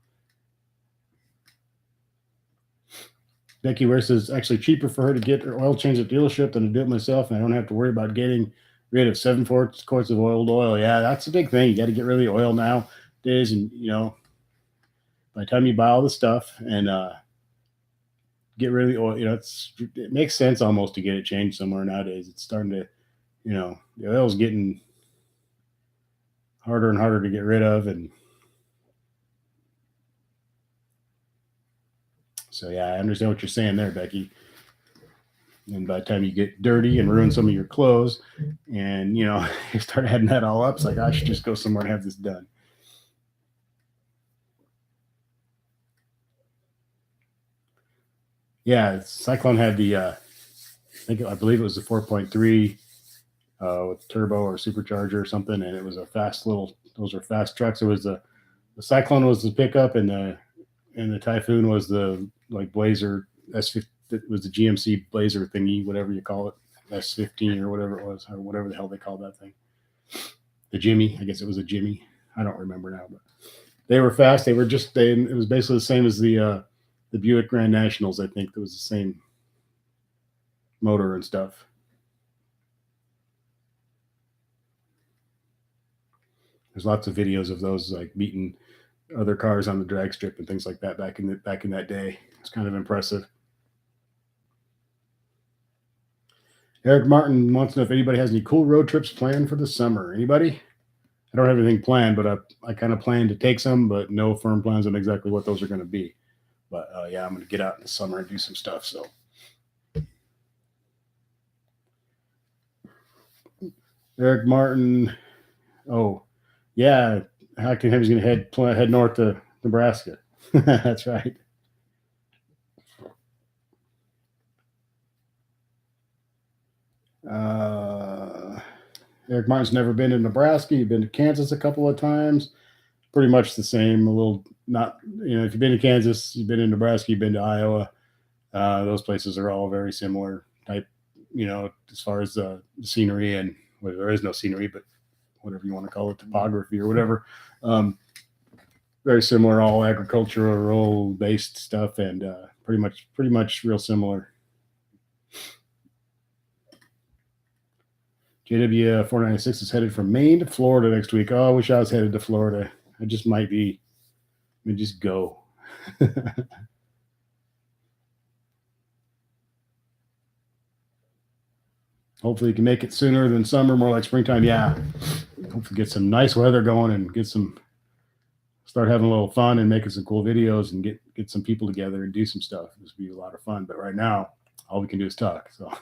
Becky Ware says actually cheaper for her to get her oil change at the dealership than to do it myself, and I don't have to worry about getting rid of 7 quarts of oil. Yeah, that's a big thing. You got to get rid of the oil nowadays, and by the time you buy all the stuff and get rid of the oil, it makes sense almost to get it changed somewhere nowadays. It's starting to, the oil's getting harder and harder to get rid of, and so yeah, I understand what you're saying there, Becky. And by the time you get dirty and ruin some of your clothes, and you start adding that all up, it's like I should just go somewhere and have this done. Yeah, Cyclone had the I believe it was the 4.3 with turbo or supercharger or something, and it was a those were fast trucks. It was the Cyclone was the pickup, and the Typhoon was the like Blazer S50. It was the GMC Blazer thingy, whatever you call it, S15 or whatever it was, or whatever the hell they called that thing. The Jimmy, I guess it was a Jimmy. I don't remember now, but they were fast. They were it was basically the same as the Buick Grand Nationals. I think it was the same motor and stuff. There's lots of videos of those like meeting other cars on the drag strip and things like that back in that day. It's kind of impressive. Eric Martin wants to know if anybody has any cool road trips planned for the summer. Anybody? I don't have anything planned, but I kind of plan to take some, but no firm plans on exactly what those are going to be. But yeah, I'm going to get out in the summer and do some stuff. So Eric Martin, oh yeah, Hockenheim's going to head north to Nebraska. That's right. Eric Martin's never been to Nebraska. You've been to Kansas a couple of times. Pretty much the same. A little not, if you've been to Kansas, you've been in Nebraska, you've been to Iowa. Those places are all very similar type, as far as the scenery and there is no scenery, but whatever you want to call it, topography or whatever. Very similar, all agricultural based stuff, and pretty much real similar. JW 496 is headed from Maine to Florida next week. Oh, I wish I was headed to Florida. I just might be. I mean, just go. Hopefully you can make it sooner than summer, more like springtime. Yeah. Hopefully get some nice weather going and start having a little fun and making some cool videos and get some people together and do some stuff. This would be a lot of fun. But right now, all we can do is talk. So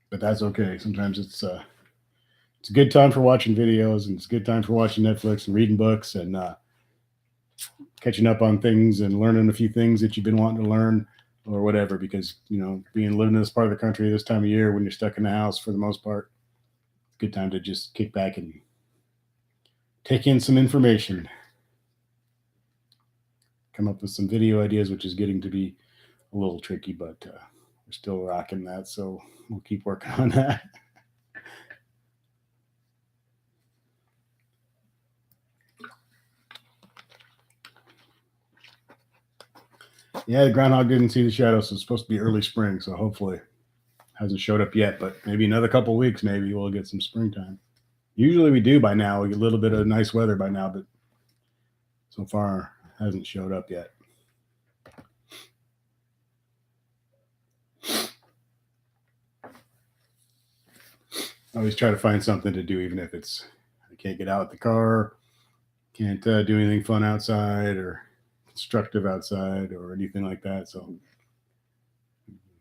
but that's okay. Sometimes it's a good time for watching videos, and it's a good time for watching Netflix and reading books and catching up on things and learning a few things that you've been wanting to learn or whatever, because living in this part of the country this time of year when you're stuck in the house for the most part, it's a good time to just kick back and take in some information, come up with some video ideas, which is getting to be a little tricky, but we're still rocking that, so we'll keep working on that. Yeah, the groundhog didn't see the shadow, so it's supposed to be early spring, so hopefully hasn't showed up yet, but maybe another couple weeks, maybe we'll get some springtime. Usually we do by now. We get a little bit of nice weather by now, but so far hasn't showed up yet. I always try to find something to do, even if I can't get out the car, can't do anything fun outside or constructive outside or anything like that. So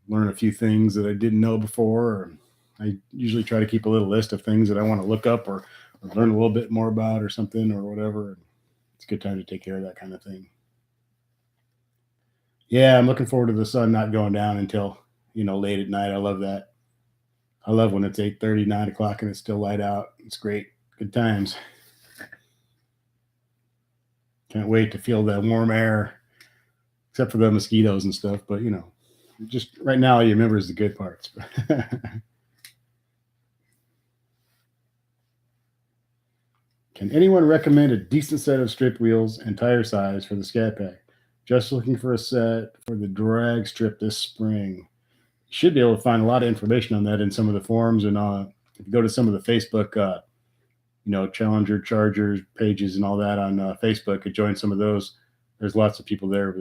learn a few things that I didn't know before. Or I usually try to keep a little list of things that I want to look up or learn a little bit more about or something or whatever. It's a good time to take care of that kind of thing. Yeah, I'm looking forward to the sun not going down until late at night. I love that. I love when it's 8:30, 9 o'clock, and it's still light out. It's great. Good times. Can't wait to feel that warm air, except for the mosquitoes and stuff. But just right now, all you remember is the good parts. Can anyone recommend a decent set of strip wheels and tire size for the Scat Pack? Just looking for a set for the drag strip this spring. You should be able to find a lot of information on that in some of the forums, and if you go to some of the Facebook, Challenger Chargers pages and all that on Facebook, and join some of those. There's lots of people there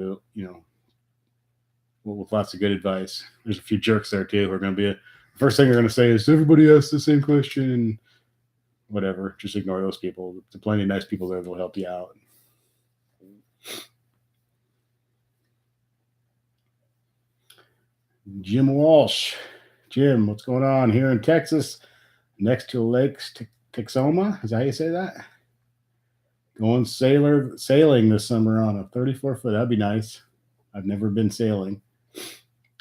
with lots of good advice. There's a few jerks there too who are going to be first thing they're going to say is everybody asks the same question and whatever. Just ignore those people. There's plenty of nice people there that'll help you out. Jim Walsh. Jim, what's going on here in Texas next to Lakes Texoma? Is that how you say that? Going sailing this summer on a 34-foot. That'd be nice. I've never been sailing.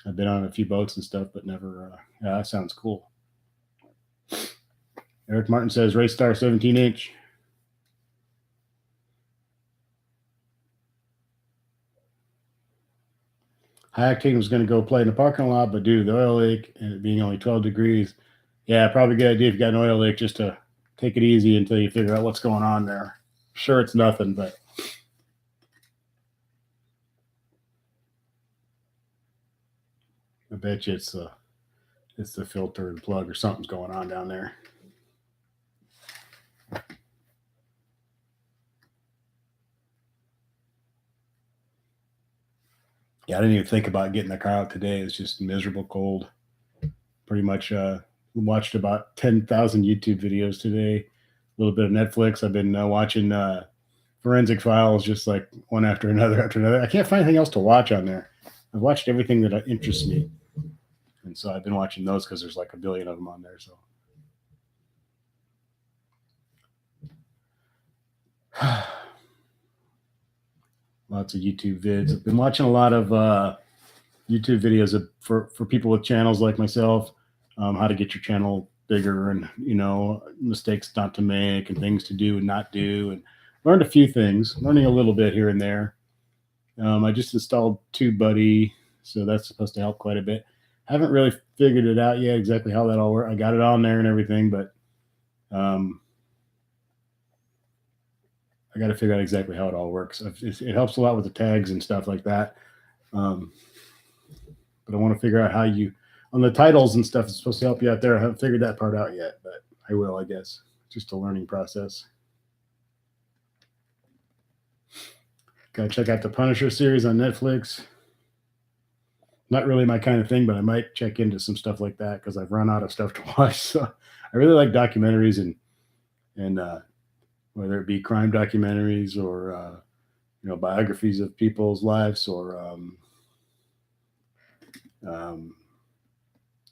I've been on a few boats and stuff, but never. Yeah, that sounds cool. Eric Martin says Race Star 17-inch. High Octane was going to go play in the parking lot, but due to the oil leak and it being only 12 degrees, yeah, probably a good idea if you got an oil leak just to take it easy until you figure out what's going on there. Sure, it's nothing, but I bet you it's the filter and plug or something's going on down there. Yeah, I didn't even think about getting the car out today. It's just miserable cold. Pretty much watched about 10,000 YouTube videos today. A little bit of Netflix. I've been watching Forensic Files, just like one after another after another. I can't find anything else to watch on there. I've watched everything that interests me. And so I've been watching those because there's like a billion of them on there. So lots of YouTube vids. I've been watching a lot of YouTube videos for people with channels like myself, how to get your channel bigger and mistakes not to make and things to do and not do, and learned a few things, learning a little bit here and there. I just installed TubeBuddy, so that's supposed to help quite a bit. Haven't really figured it out yet exactly how that all works. I got it on there and everything, but I got to figure out exactly how it all works. It helps a lot with the tags and stuff like that. But I want to figure out how on the titles and stuff, it's supposed to help you out there. I haven't figured that part out yet, but I will, I guess. Just a learning process. Got to check out the Punisher series on Netflix. Not really my kind of thing, but I might check into some stuff like that because I've run out of stuff to watch. So I really like documentaries and whether it be crime documentaries or biographies of people's lives or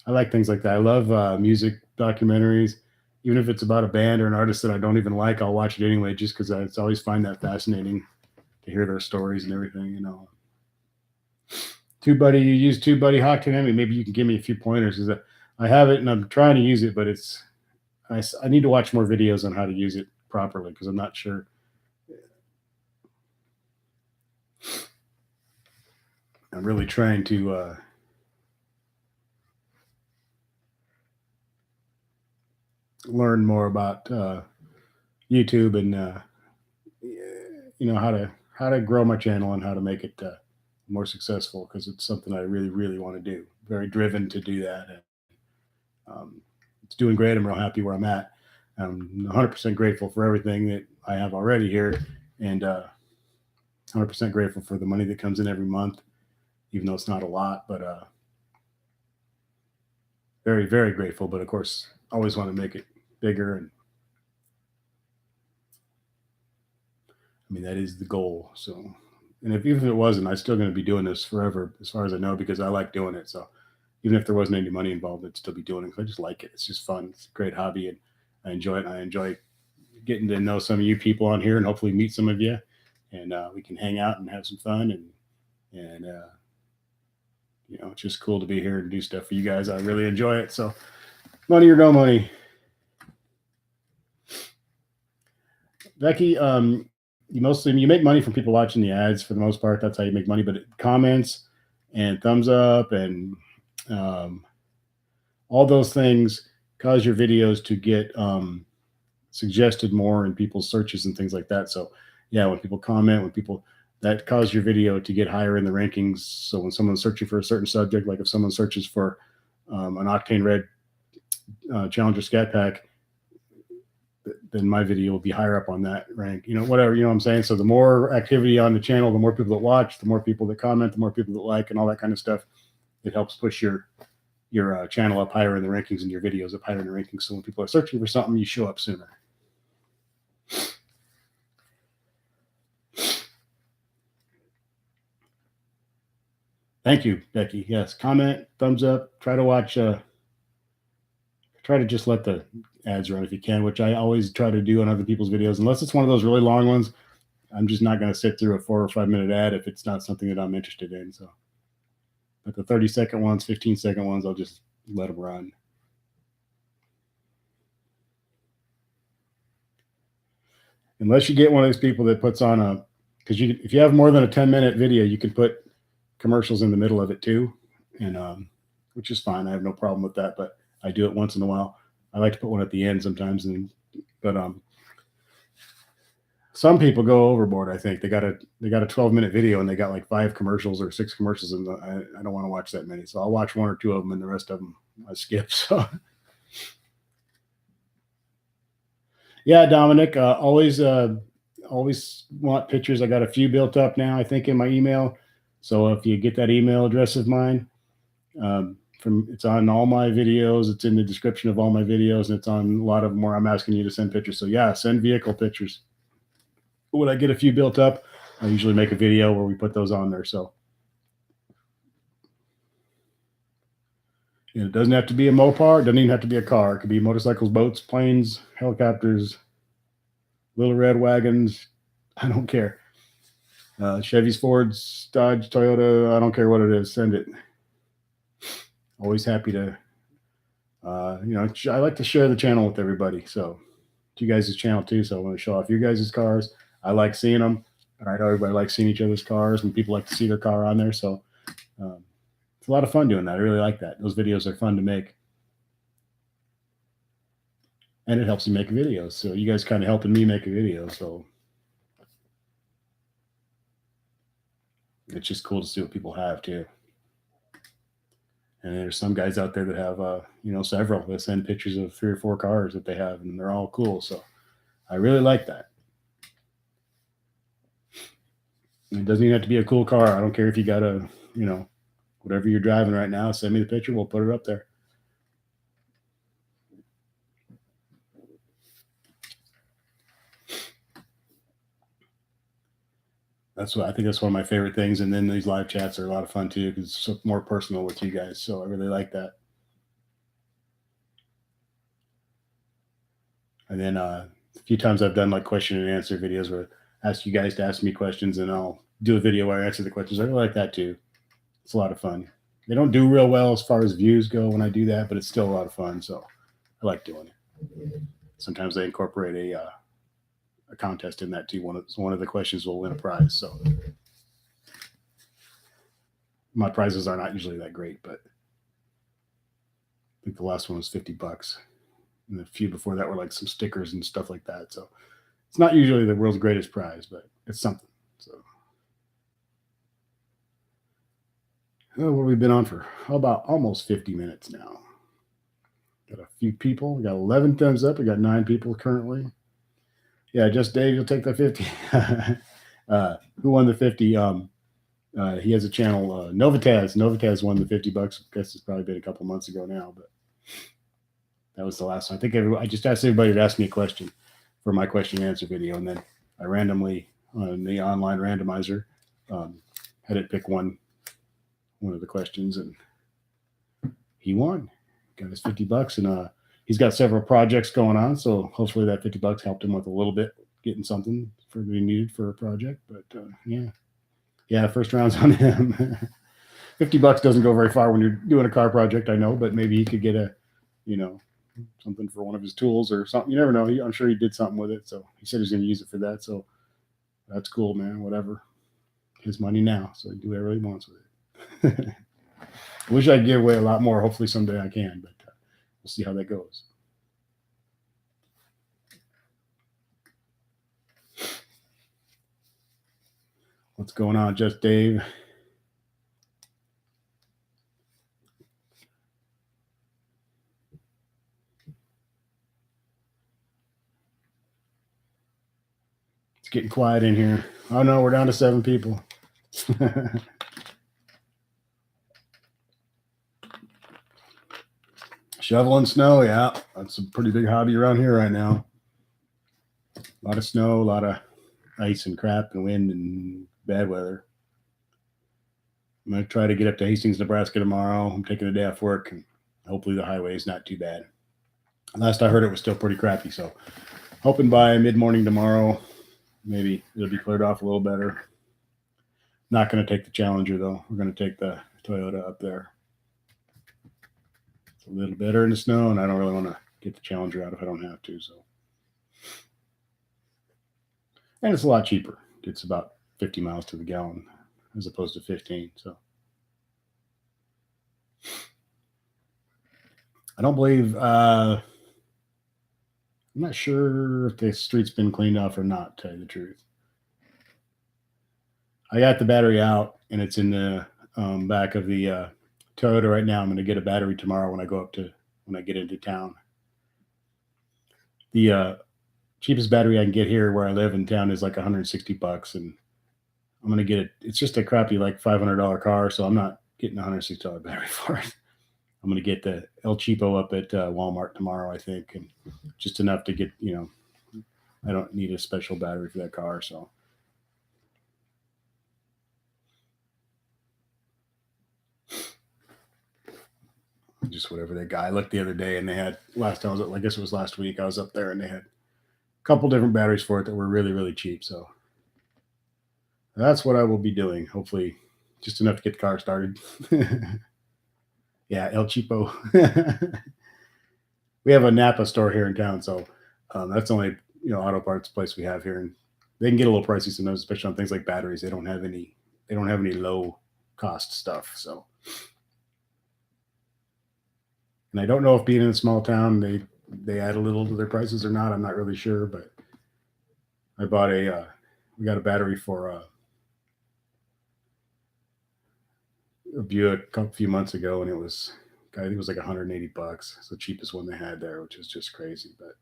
I like things like that. I love music documentaries, even if it's about a band or an artist that I don't even like. I'll watch it anyway, just because I always find that fascinating to hear their stories and everything. TubeBuddy, you use TubeBuddy Hawk10? Maybe you can give me a few pointers because I have it and I'm trying to use it, but I need to watch more videos on how to use it properly because I'm not sure. I'm really trying to learn more about YouTube and how to grow my channel and how to make it more successful because it's something I really really want to do. Very driven to do that. And, it's doing great. I'm real happy where I'm at. I'm 100% grateful for everything that I have already here, and 100% grateful for the money that comes in every month, even though it's not a lot. But very very grateful. But of course, always want to make it bigger, and I mean that is the goal. So, and even if it wasn't, I'm still going to be doing this forever, as far as I know, because I like doing it. So, even if there wasn't any money involved, I'd still be doing it because I just like it. It's just fun. It's a great hobby, and I enjoy it. And I enjoy getting to know some of you people on here and hopefully meet some of you, and we can hang out and have some fun, and it's just cool to be here and do stuff for you guys. I really enjoy it. So money or no money. Becky, you make money from people watching the ads for the most part. That's how you make money. But comments and thumbs up and all those things cause your videos to get suggested more in people's searches and things like that. So yeah, when people comment, that cause your video to get higher in the rankings. So when someone's searching for a certain subject, like if someone searches for an Octane Red Challenger Scat Pack, then my video will be higher up on that rank, whatever, what I'm saying? So the more activity on the channel, the more people that watch, the more people that comment, the more people that like, and all that kind of stuff. It helps push your channel up higher in the rankings and your videos up higher in the rankings. So when people are searching for something, you show up sooner. Thank you, Becky. Yes, comment, thumbs up, try to watch, try to just let the ads run if you can, which I always try to do on other people's videos. Unless it's one of those really long ones, I'm just not going to sit through a 4 or 5 minute ad if it's not something that I'm interested in. So, but the 30-second ones, 15-second ones, I'll just let them run. Unless you get one of these people that puts on because if you have more than a 10-minute video, you can put commercials in the middle of it too, and which is fine. I have no problem with that, but I do it once in a while. I like to put one at the end sometimes, but some people go overboard. I think they got a 12-minute video and they got like 5 commercials or 6 commercials, and I don't want to watch that many. So I'll watch 1 or 2 of them, and the rest of them I skip. So yeah, Dominic, always want pictures. I got a few built up now, I think, in my email. So if you get that email address of mine, it's on all my videos. It's in the description of all my videos, and it's on a lot of them where I'm asking you to send pictures. So yeah, send vehicle pictures. When I get a few built up, I usually make a video where we put those on there. So it doesn't have to be a Mopar. It doesn't even have to be a car. It could be motorcycles, boats, planes, helicopters, little red wagons. I don't care. Chevys, Fords, Dodge, Toyota. I don't care what it is. Send it. Always happy to, I like to share the channel with everybody. So it's you guys' channel too. So I want to show off your guys' cars. I like seeing them. I know everybody likes seeing each other's cars, and people like to see their car on there. So it's a lot of fun doing that. I really like that. Those videos are fun to make. And it helps me make videos. So you guys kind of helping me make a video. So it's just cool to see what people have too. And there's some guys out there that have, several. They send pictures of 3 or 4 cars that they have, and they're all cool. So I really like that. It doesn't even have to be a cool car. I don't care if you got whatever you're driving right now, send me the picture. We'll put it up there. I think that's one of my favorite things. And then these live chats are a lot of fun too, because it's more personal with you guys. So I really like that. And then a few times I've done like question and answer videos where I ask you guys to ask me questions, and I'll do a video where I answer the questions. I really like that too. It's a lot of fun. They don't do real well as far as views go when I do that, but it's still a lot of fun. So I like doing it. Sometimes they incorporate a contest in that too. One of the questions will win a prize. So my prizes are not usually that great, but I think the last one was $50. And a few before that were like some stickers and stuff like that. So it's not usually the world's greatest prize, but it's something. So what have we been on for? How about almost 50 minutes now? Got a few people. We got 11 thumbs up. We got 9 people currently. Yeah, just Dave, you'll take the 50. Who won the 50? He has a channel, Novitaz. Novitaz won the $50. I guess it's probably been a couple months ago now, but that was the last one. I think I just asked everybody to ask me a question for my question and answer video, and then I randomly on the online randomizer had it pick one of the questions, and he won. Got his $50, and he's got several projects going on, so hopefully that $50 helped him with a little bit, getting something for that he needed for a project. But yeah, first round's on him. $50 doesn't go very far when you're doing a car project, I know, but maybe he could get something for one of his tools or something. You never know. I'm sure he did something with it, so he said he's going to use it for that. So that's cool, man. Whatever, his money now, so he can do whatever he wants with it. I wish I'd give away a lot more. Hopefully someday I can, but we'll see how that goes. What's going on, Just Dave? It's getting quiet in here. Oh no, we're down to 7 people. Shoveling snow, yeah, that's a pretty big hobby around here right now. A lot of snow, a lot of ice and crap and wind and bad weather. I'm going to try to get up to Hastings, Nebraska tomorrow. I'm taking a day off work, and hopefully the highway is not too bad. Last I heard, it was still pretty crappy, so hoping by mid-morning tomorrow, maybe it'll be cleared off a little better. Not going to take the Challenger, though. We're going to take the Toyota up there. It's a little better in the snow, and I don't really want to get the Challenger out if I don't have to. So, and it's a lot cheaper. It's about 50 miles to the gallon as opposed to 15. So I don't believe I'm not sure if the street's been cleaned off or not, to tell you the truth. I got the battery out, and it's in the back of the Toyota right now. I'm going to get a battery tomorrow when I get into town. The cheapest battery I can get here where I live in town is like $160, and I'm going to get it. It's just a crappy like $500 car, so I'm not getting a $160 battery for it. I'm going to get the El Cheapo up at Walmart tomorrow, I think, and just enough to get, I don't need a special battery for that car, so. Just whatever they got. I looked the other day, and they had, last time I guess it was last week, I was up there, and they had a couple different batteries for it that were really, really cheap, so that's what I will be doing. Hopefully just enough to get the car started. Yeah, El Cheapo. We have a Napa store here in town, so that's the only auto parts place we have here, and they can get a little pricey sometimes, especially on things like batteries. They don't have any low cost stuff. So, and I don't know if being in a small town they add a little to their prices or not. I'm not really sure, but I bought we got a battery for a Buick a few months ago, and I think it was like $180. It's the cheapest one they had there, which is just crazy. But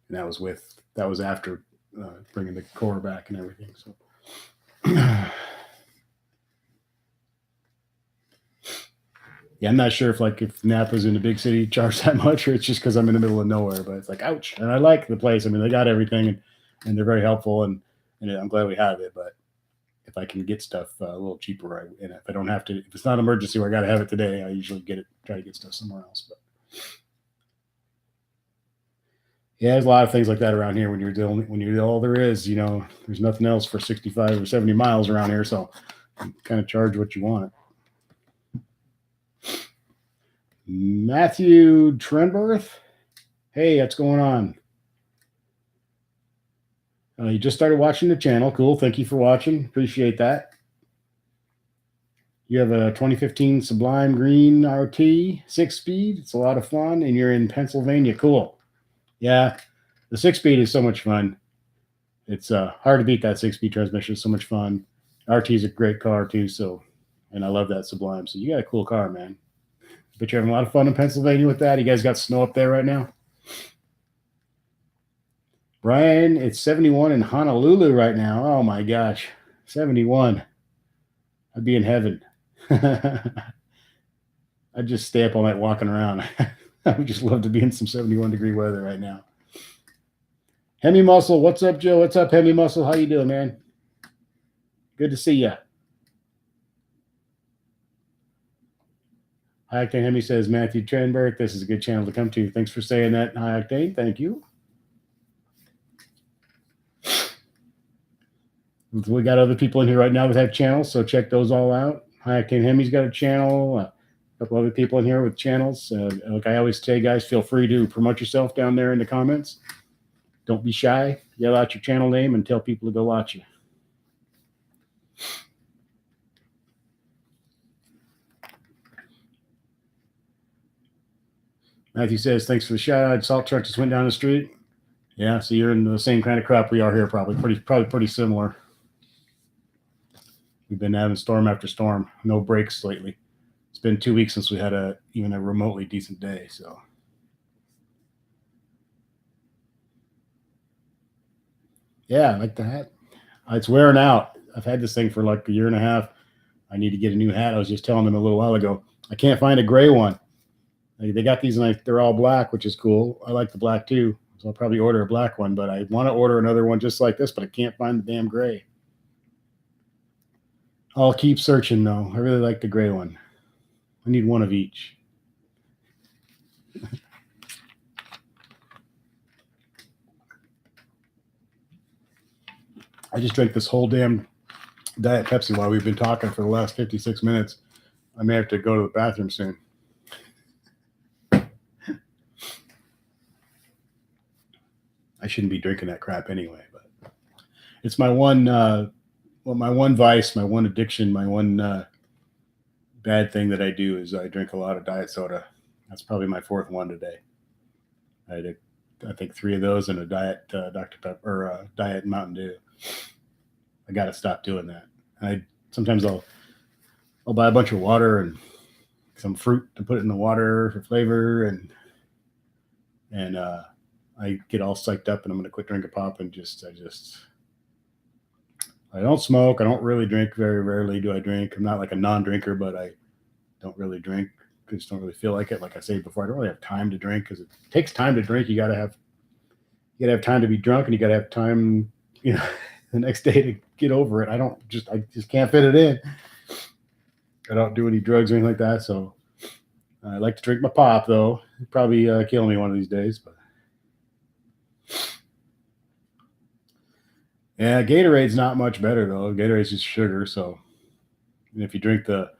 and that was after bringing the core back and everything. So yeah, I'm not sure if Napa's in a big city charge that much, or it's just because I'm in the middle of nowhere. But it's like, ouch. And I like the place. I mean, they got everything, and they're very helpful, and I'm glad we have it. But if I can get stuff a little cheaper, and if I don't have to, if it's not an emergency where I got to have it today, I usually try to get stuff somewhere else. But yeah, there's a lot of things like that around here when you're all there is. There's nothing else for 65 or 70 miles around here, so you kind of charge what you want. Matthew Trenberth, hey, what's going on? You just started watching the channel. Cool. Thank you for watching. Appreciate that. You have a 2015 Sublime Green RT 6-speed. It's a lot of fun, and you're in Pennsylvania. Cool. Yeah, the 6-speed is so much fun. It's hard to beat that 6-speed transmission. It's so much fun. RT is a great car too, and I love that Sublime. So you got a cool car, man. But you're having a lot of fun in Pennsylvania with that. You guys got snow up there right now? Brian, it's 71 in Honolulu right now. Oh my gosh, 71. I'd be in heaven. I'd just stay up all night walking around. I would just love to be in some 71-degree weather right now. Hemi Muscle, what's up, Joe? What's up, Hemi Muscle? How you doing, man? Good to see you. High Octane Hemi says, Matthew Trenberg, this is a good channel to come to. Thanks for saying that, High Octane. Thank you. We got other people in here right now that have channels, so check those all out. High Octane Hemi's got a channel. A couple other people in here with channels. Like I always say, guys, feel free to promote yourself down there in the comments. Don't be shy. Yell out your channel name and tell people to go watch you. Matthew says, thanks for the shout out. Salt truck just went down the street. Yeah, so you're in the same kind of crop we are here, probably pretty similar. We've been having storm after storm, no breaks lately. It's been 2 weeks since we had even a remotely decent day. So, yeah, I like the hat. It's wearing out. I've had this thing for like a year and a half. I need to get a new hat. I was just telling them a little while ago. I can't find a gray one. They got these, and they're all black, which is cool. I like the black too, so I'll probably order a black one. But I want to order another one just like this, but I can't find the damn gray. I'll keep searching, though. I really like the gray one. I need one of each. I just drank this whole damn Diet Pepsi while we've been talking for the last 56 minutes. I may have to go to the bathroom soon. I shouldn't be drinking that crap anyway, but it's my one, my one vice, my one addiction, my one bad thing that I do is I drink a lot of diet soda. That's probably my fourth one today. I had I think 3 of those and a diet Dr. Pepper or diet Mountain Dew. I got to stop doing that. Sometimes I'll buy a bunch of water and some fruit to put in the water for flavor, and I get all psyched up and I'm going to quit drinking pop and I don't smoke. I don't really drink. Very rarely do I drink. I'm not like a non-drinker, but I don't really drink. I just don't really feel like it. Like I said before, I don't really have time to drink because it takes time to drink. You gotta have time to be drunk, and you gotta have time, the next day to get over it. I just can't fit it in. I don't do any drugs or anything like that. So I like to drink my pop, though. It'd probably kill me one of these days, but. Yeah, Gatorade's not much better though. Gatorade's just sugar. So if you drink the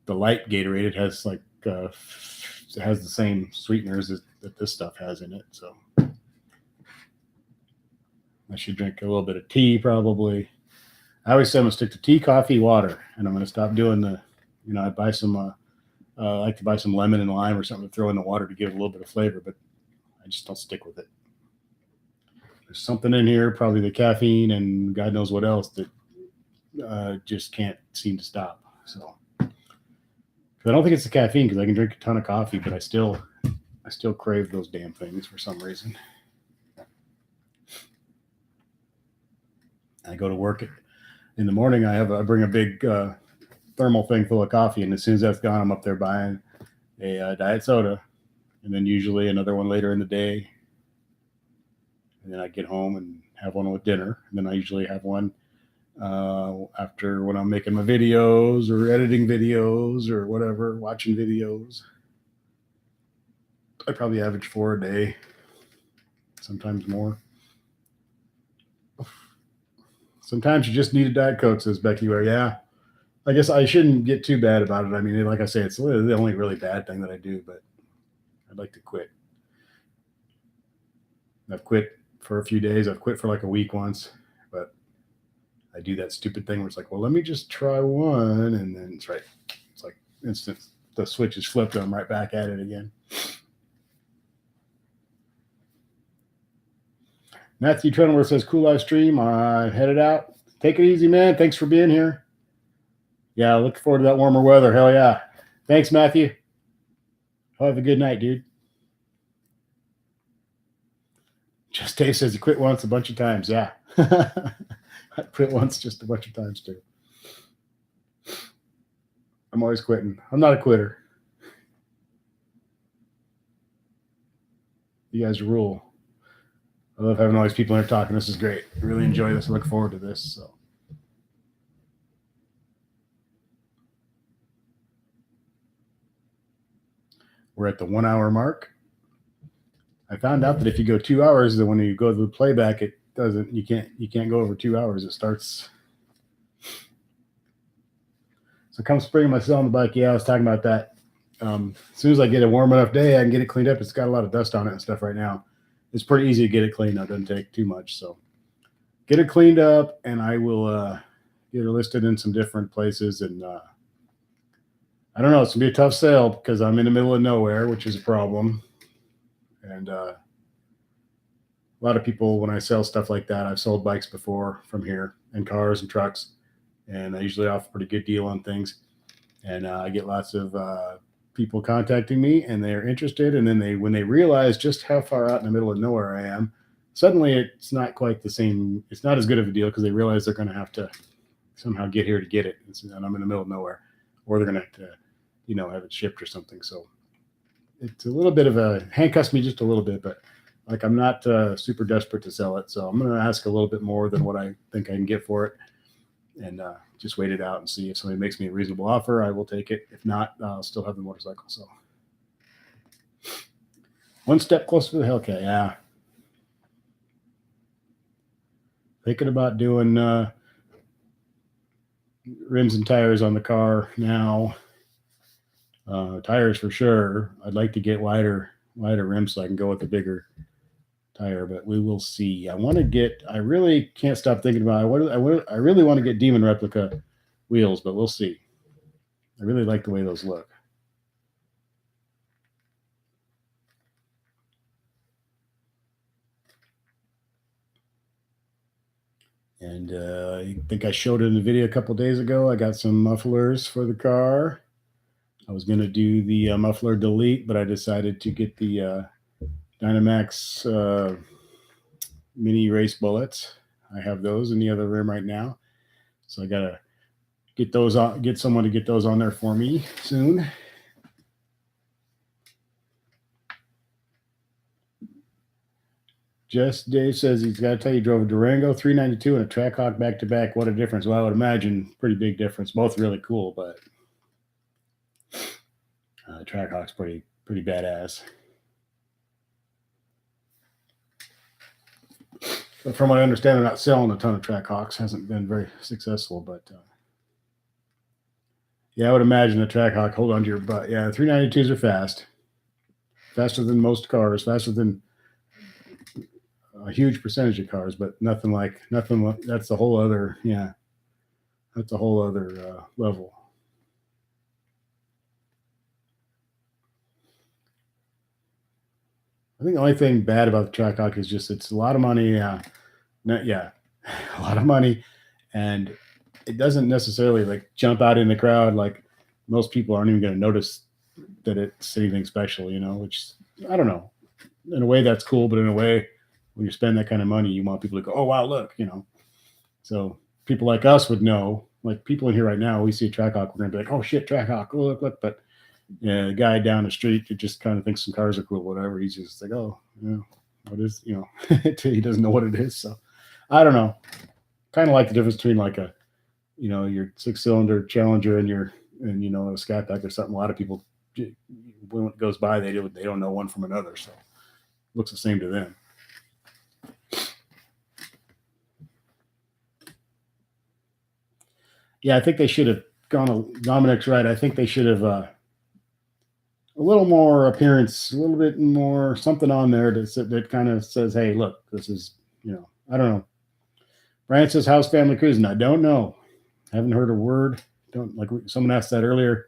light Gatorade, it has it has the same sweeteners that this stuff has in it. So I should drink a little bit of tea probably. I always say I'm gonna stick to tea, coffee, water, and I'm gonna stop doing I buy some. I like to buy some lemon and lime or something to throw in the water to give it a little bit of flavor, but I just don't stick with it. There's something in here, probably the caffeine and God knows what else that just can't seem to stop. So I don't think it's the caffeine because I can drink a ton of coffee, but I still crave those damn things for some reason. I go to work in the morning. I bring a big thermal thing full of coffee, and as soon as that's gone, I'm up there buying a diet soda, and then usually another one later in the day. And then I get home and have one with dinner. And then I usually have one after when I'm making my videos or editing videos or whatever, watching videos. I probably average 4 a day, sometimes more. Sometimes you just need a Diet Coke, says Becky Ware. Yeah, I guess I shouldn't get too bad about it. I mean, like I say, it's the only really bad thing that I do, but I'd like to quit. I've quit for a few days. I've quit for like a week once, but I do that stupid thing where it's like, well, let me just try one. And then it's right. It's like instant. The switch is flipped and I'm right back at it again. Matthew Trenworth says, cool live stream. I headed out. Take it easy, man. Thanks for being here. Yeah, look forward to that warmer weather. Hell yeah. Thanks, Matthew. Have a good night, dude. Just Dave says he quit once a bunch of times. Yeah. I quit once just a bunch of times too. I'm always quitting. I'm not a quitter. You guys rule. I love having all these people in here talking. This is great. I really enjoy this. I look forward to this. So We're at the 1 hour mark. I found out that if you go 2 hours, then when you go to the playback, it doesn't. You can't go over 2 hours. It starts. So come spring, am I still on the bike? Yeah, I was talking about that. As soon as I get a warm enough day, I can get it cleaned up. It's got a lot of dust on it and stuff right now. It's pretty easy to get it cleaned. It doesn't take too much. So get it cleaned up, and I will get it listed in some different places. And I don't know. It's gonna be a tough sale because I'm in the middle of nowhere, which is a problem. And a lot of people, when I sell stuff like that, I've sold bikes before from here and cars and trucks, and I usually offer a pretty good deal on things. And I get lots of people contacting me, and they're interested. And then when they realize just how far out in the middle of nowhere I am, suddenly it's not quite the same. It's not as good of a deal because they realize they're going to have to somehow get here to get it, and I'm in the middle of nowhere, or they're going to have to, have it shipped or something. So it's a little bit of a handcuffs me just a little bit, but like I'm not super desperate to sell it, so I'm going to ask a little bit more than what I think I can get for it, and just wait it out and see if somebody makes me a reasonable offer. I will take it. If not, I'll still have the motorcycle. So one step closer to the Hellcat. Yeah, thinking about doing rims and tires on the car now. Tires for sure. I'd like to get wider rims so I can go with a bigger tire, but we will see. I really can't stop thinking about I really want to get Demon replica wheels, but we'll see. I really like the way those look. And I think I showed it in the video a couple days ago. I got some mufflers for the car. I was going to do the muffler delete, but I decided to get the Dynamax mini race bullets. I have those in the other room right now. So I got to get someone to get those on there for me soon. Just Dave says he's got to tell you, drove a Durango 392 and a Trackhawk back to back. What a difference. Well, I would imagine pretty big difference. Both really cool, but Trackhawk's pretty badass. But from what I understand, they're not selling a ton of Trackhawks. Hasn't been very successful, but yeah, I would imagine a Trackhawk hold on to your butt. Yeah, 392s are fast. Faster than most cars, faster than a huge percentage of cars, but nothing like that's a whole other that's a whole other level. I think the only thing bad about the Trackhawk is just it's a lot of money. A lot of money, and it doesn't necessarily like jump out in the crowd. Like most people aren't even going to notice that it's anything special, which I don't know. In a way, that's cool, but in a way, when you spend that kind of money, you want people to go, "Oh wow, look!" So people like us would know. Like people in here right now, we see a Trackhawk, we're gonna be like, "Oh shit, Trackhawk! Oh, look!" But yeah, the guy down the street who just kind of thinks some cars are cool, whatever. He's just like, "Oh, what is?" He doesn't know what it is. So I don't know. Kind of like the difference between like a, your 6-cylinder Challenger and a Skypack or something. A lot of people, when it goes by, they don't know one from another. So it looks the same to them. Yeah, I think they should have gone. Dominic's right. I think they should have a little more appearance, a little bit more something on there that kind of says, "Hey, look, this is I don't know." Brian says, "How's family cruising?" I don't know. Haven't heard a word. Don't like someone asked that earlier,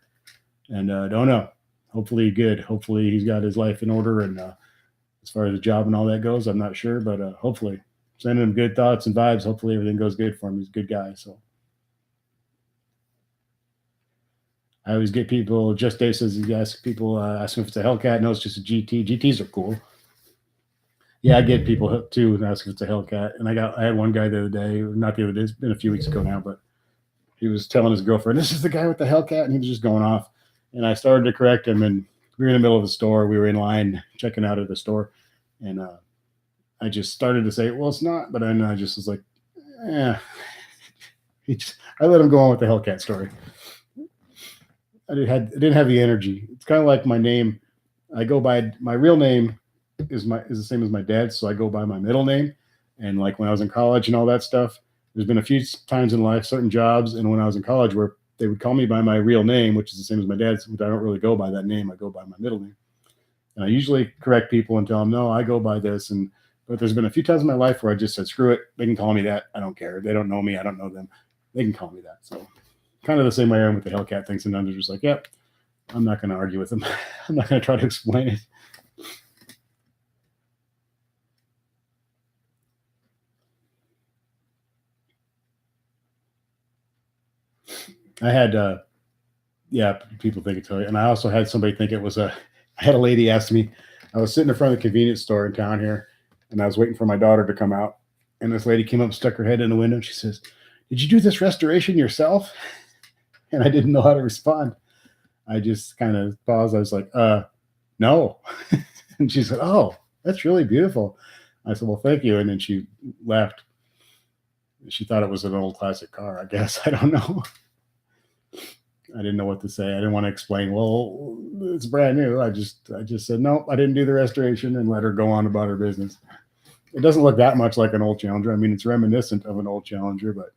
and don't know. Hopefully good. Hopefully he's got his life in order, and as far as the job and all that goes, I'm not sure, but hopefully sending him good thoughts and vibes. Hopefully everything goes good for him. He's a good guy, so. I always get people. Just Dave says he asks people ask him if it's a Hellcat. No, it's just a GT. GTs are cool. Yeah, I get people too ask if it's a Hellcat. And I had one guy the other day, not the other day, it's been a few weeks ago now, but he was telling his girlfriend, "This is the guy with the Hellcat," and he was just going off. And I started to correct him, and we were in the middle of the store. We were in line checking out at the store, and I just started to say, "Well, it's not," but then I just was like, "Yeah." I let him go on with the Hellcat story. I didn't have the energy. It's kind of like my name. I go by my real name is the same as my dad's, so I go by my middle name. And like when I was in college and all that stuff, there's been a few times in life, certain jobs, and when I was in college where they would call me by my real name, which is the same as my dad's, which I don't really go by that name. I go by my middle name. And I usually correct people and tell them, no, I go by this. And but there's been a few times in my life where I just said, screw it. They can call me that. I don't care. They don't know me. I don't know them. They can call me that. So kind of the same way I am with the Hellcat thing. Sometimes they're just like, yep, I'm not going to argue with them. I'm not going to try to explain it. I had, yeah, people think it's hilarious. And I also had somebody think it was a, I had a lady ask me, I was sitting in front of the convenience store in town here, and I was waiting for my daughter to come out. And this lady came up and stuck her head in the window. And she says, did you do this restoration yourself? And I didn't know how to respond. I just kind of paused. I was like, no. And she said, oh, that's really beautiful. I said, well, thank you. And then she left. She thought it was an old classic car, I guess. I don't know. I didn't know what to say. I didn't want to explain, well, it's brand new. I just said, no, I didn't do the restoration, and let her go on about her business. It doesn't look that much like an old Challenger. I mean, it's reminiscent of an old Challenger, but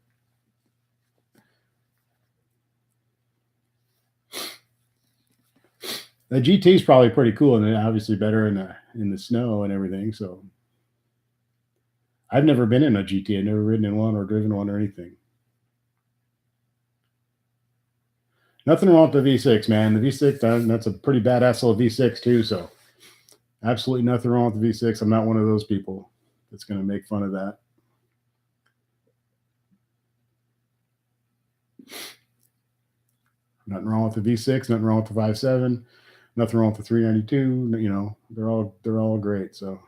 the GT is probably pretty cool, and obviously better in the snow and everything. So I've never been in a GT. I've never ridden in one or driven one or anything. Nothing wrong with the V6, man. The V6, that's a pretty badass little V6 too. So absolutely nothing wrong with the V6. I'm not one of those people that's going to make fun of that. Nothing wrong with the V6. Nothing wrong with the 5.7. Nothing wrong with the 392. You know, they're all great. So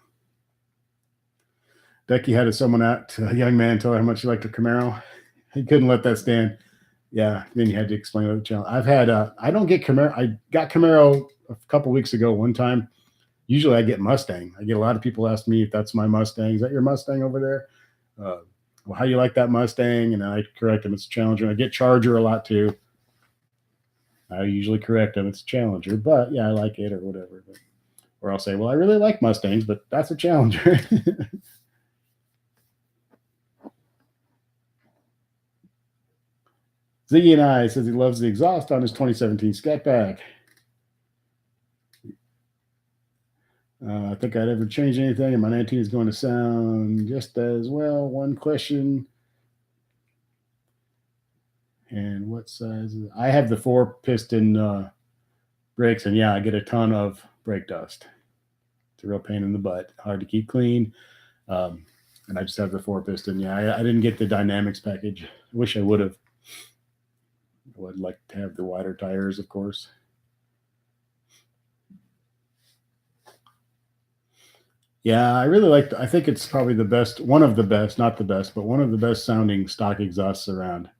Becky had someone out, a young man, tell her how much he liked her Camaro. He couldn't let that stand. Yeah, then you had to explain the challenge. I've had I don't get Camaro. I got Camaro a couple weeks ago. One time, usually I get Mustang. I get a lot of people ask me if that's my Mustang. Is that your Mustang over there? Well, how you like that Mustang? And I correct them. It's a Challenger. And I get Charger a lot too. I usually correct them. It's a Challenger, but yeah, I like it or whatever. But, or I'll say, well, I really like Mustangs, but that's a Challenger. Ziggy and I says he loves the exhaust on his 2017 Scat Pack. I think I'd ever change anything, and my 19 is going to sound just as well. One question. And what size is it? I have the 4-piston brakes, and yeah, I get a ton of brake dust. It's a real pain in the butt. Hard to keep clean. And I just have the 4-piston. Yeah, I didn't get the Dynamics package. I wish I would have. I would like to have the wider tires, of course. Yeah, I really like. I think it's probably the best, one of the best, not the best, but one of the best sounding stock exhausts around.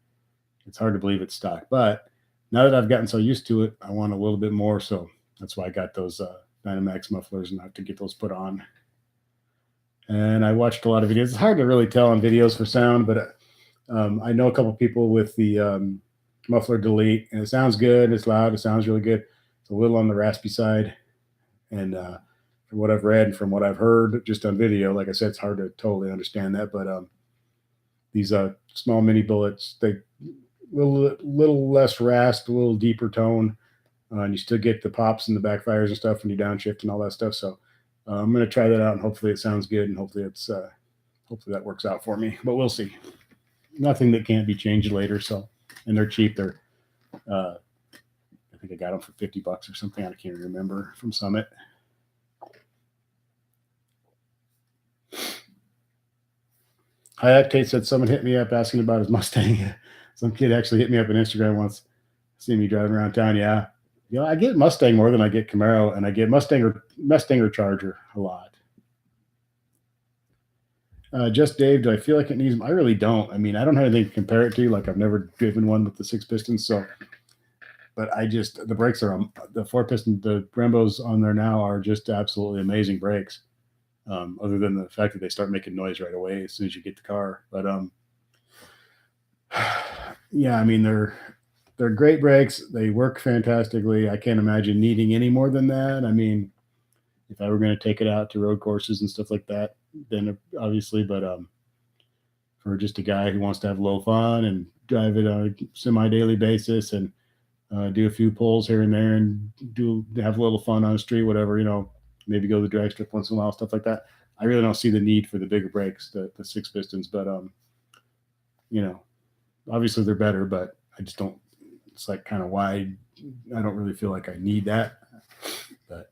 It's hard to believe it's stock, but now that I've gotten so used to it, I want a little bit more. So that's why I got those Dynamax mufflers, and I have to get those put on. And I watched a lot of videos. It's hard to really tell on videos for sound, but I know a couple people with the muffler delete, and it sounds good. It's loud. It sounds really good. It's a little on the raspy side, and from what I've read and from what I've heard just on video, like I said, it's hard to totally understand that. But these small mini bullets, they little less rasp, a little deeper tone, and you still get the pops and the backfires and stuff when you downshift and all that stuff. So I'm going to try that out, and hopefully it sounds good, and hopefully that works out for me. But we'll see. Nothing that can't be changed later. So, and they're cheap. They're I think I got them for $50 or something. I can't remember, from Summit. Hayat said someone hit me up asking about his Mustang. Some kid actually hit me up on Instagram once, seeing me driving around town. Yeah, I get Mustang more than I get Camaro, and I get Mustang or Charger a lot. Just Dave, do I feel like it needs? I really don't. I mean, I don't have anything to compare it to. Like, I've never driven one with the 6 pistons, so. But the brakes are the 4-piston. The Brembos on there now are just absolutely amazing brakes. Other than the fact that they start making noise right away as soon as you get the car. But yeah, I mean, they're great brakes. They work fantastically. I can't imagine needing any more than that. I mean, if I were going to take it out to road courses and stuff like that, then obviously, but for just a guy who wants to have a little fun and drive it on a semi-daily basis and do a few pulls here and there and do have a little fun on the street, whatever, maybe go to the drag strip once in a while, stuff like that. I really don't see the need for the bigger brakes, the six pistons, but you know, obviously they're better, but I just don't. It's like kind of wide. I don't really feel like I need that, but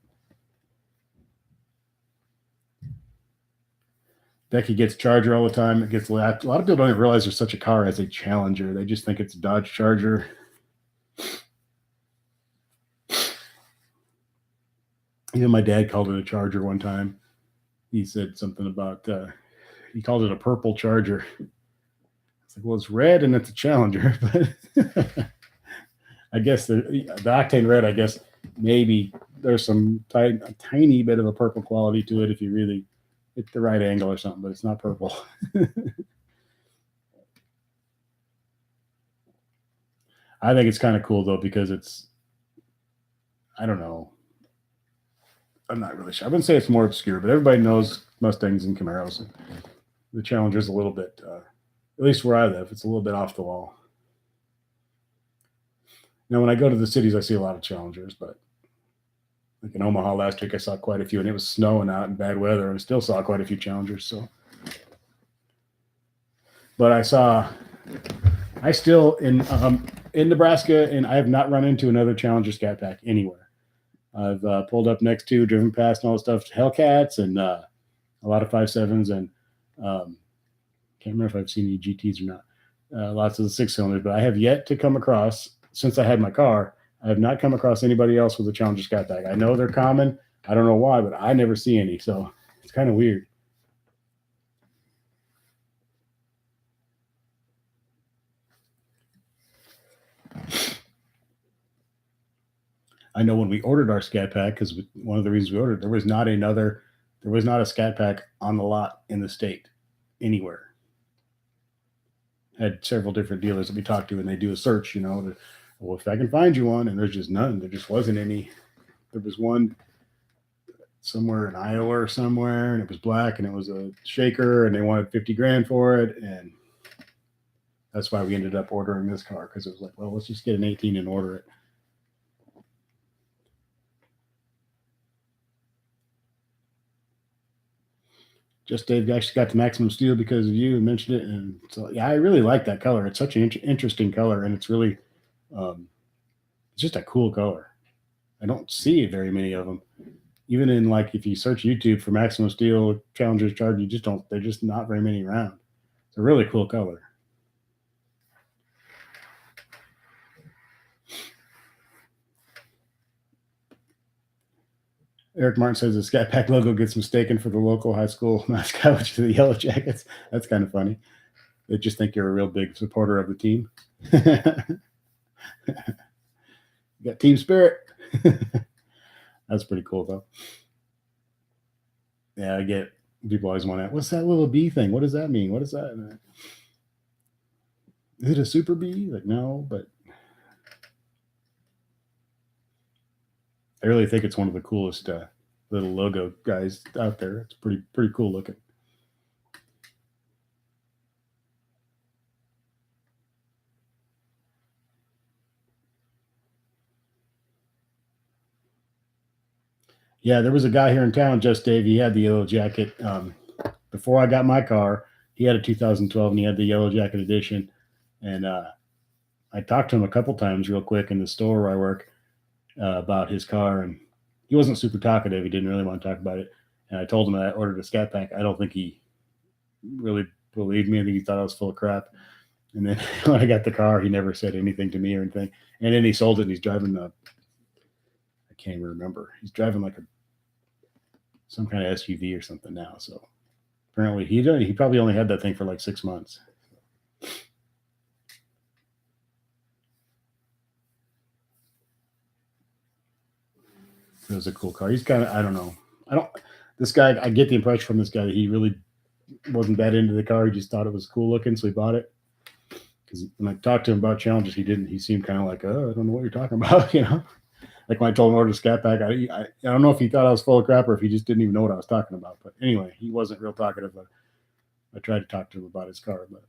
Becky gets Charger all the time. It gets laughed. A lot of people don't even realize there's such a car as a Challenger. They just think it's a Dodge Charger. Even my dad called it a Charger one time. He said something about he called it a purple Charger. It's like, well, it's red and it's a Challenger, but I guess the octane red. I guess maybe there's some a tiny bit of a purple quality to it if you really hit the right angle or something, but it's not purple. I think it's kind of cool though because it's, I don't know. I'm not really sure. I wouldn't say it's more obscure, but everybody knows Mustangs and Camaros. The Challenger's a little bit, at least where I live, it's a little bit off the wall. Now, when I go to the cities, I see a lot of Challengers, but like in Omaha last week, I saw quite a few, and it was snowing out and bad weather, and I still saw quite a few Challengers. So, but I still in Nebraska, and I have not run into another Challenger Scat Pack anywhere. I've pulled up next to, driven past, and all the stuff, Hellcats, and a lot of 5.7s, and can't remember if I've seen any GTs or not. Lots of the 6-cylinders, but I have yet to come across, since I had my car, I have not come across anybody else with a Challenger Scat Pack. I know they're common. I don't know why, but I never see any, so it's kind of weird. I know when we ordered our Scat Pack, because one of the reasons we ordered, there was not a Scat Pack on the lot in the state anywhere. Had several different dealers that we talked to, and they do a search, well, if I can find you one, and there's just none. There just wasn't any. There was one somewhere in Iowa or somewhere, and it was black, and it was a shaker, and they wanted $50,000 for it, and that's why we ended up ordering this car, because it was like, well, let's just get an 18 and order it. Just Dave actually got the Maximum Steel because of you and mentioned it, and so yeah, I really like that color. It's such an interesting color, and it's really, it's just a cool color. I don't see very many of them. Even in like if you search YouTube for Maximum Steel Challengers Charge, you just don't. They're just not very many around. It's a really cool color. Eric Martin says the Scat Pack logo gets mistaken for the local high school mascot, which is the Yellow Jackets. That's kind of funny. They just think you're a real big supporter of the team. You got team spirit. That's pretty cool, though. Yeah, I get people always want to, what's that little bee thing? What does that mean? What is that? Is it a super bee? Like, no, but I really think it's one of the coolest little logo guys out there. It's pretty cool looking. Yeah, there was a guy here in town, Just Dave. He had the Yellow Jacket. Before I got my car, he had a 2012, and he had the Yellow Jacket edition. And I talked to him a couple times real quick in the store where I work about his car, and he wasn't super talkative. He didn't really want to talk about it. And I told him that I ordered a Scat Pack. I don't think he really believed me. I think he thought I was full of crap. And then when I got the car, he never said anything to me or anything. And then he sold it, and he's driving I can't even remember. He's driving like some kind of SUV or something now. So apparently he probably only had that thing for like 6 months. It was a cool car. He's kind of, I don't know. This guy, I get the impression from this guy that he really wasn't that into the car. He just thought it was cool looking, so he bought it. Because when I talked to him about challenges, he seemed kind of like, oh, I don't know what you're talking about, like when I told him to order the Scat Pack, I don't know if he thought I was full of crap or if he just didn't even know what I was talking about. But anyway, he wasn't real talkative. But I tried to talk to him about his car, but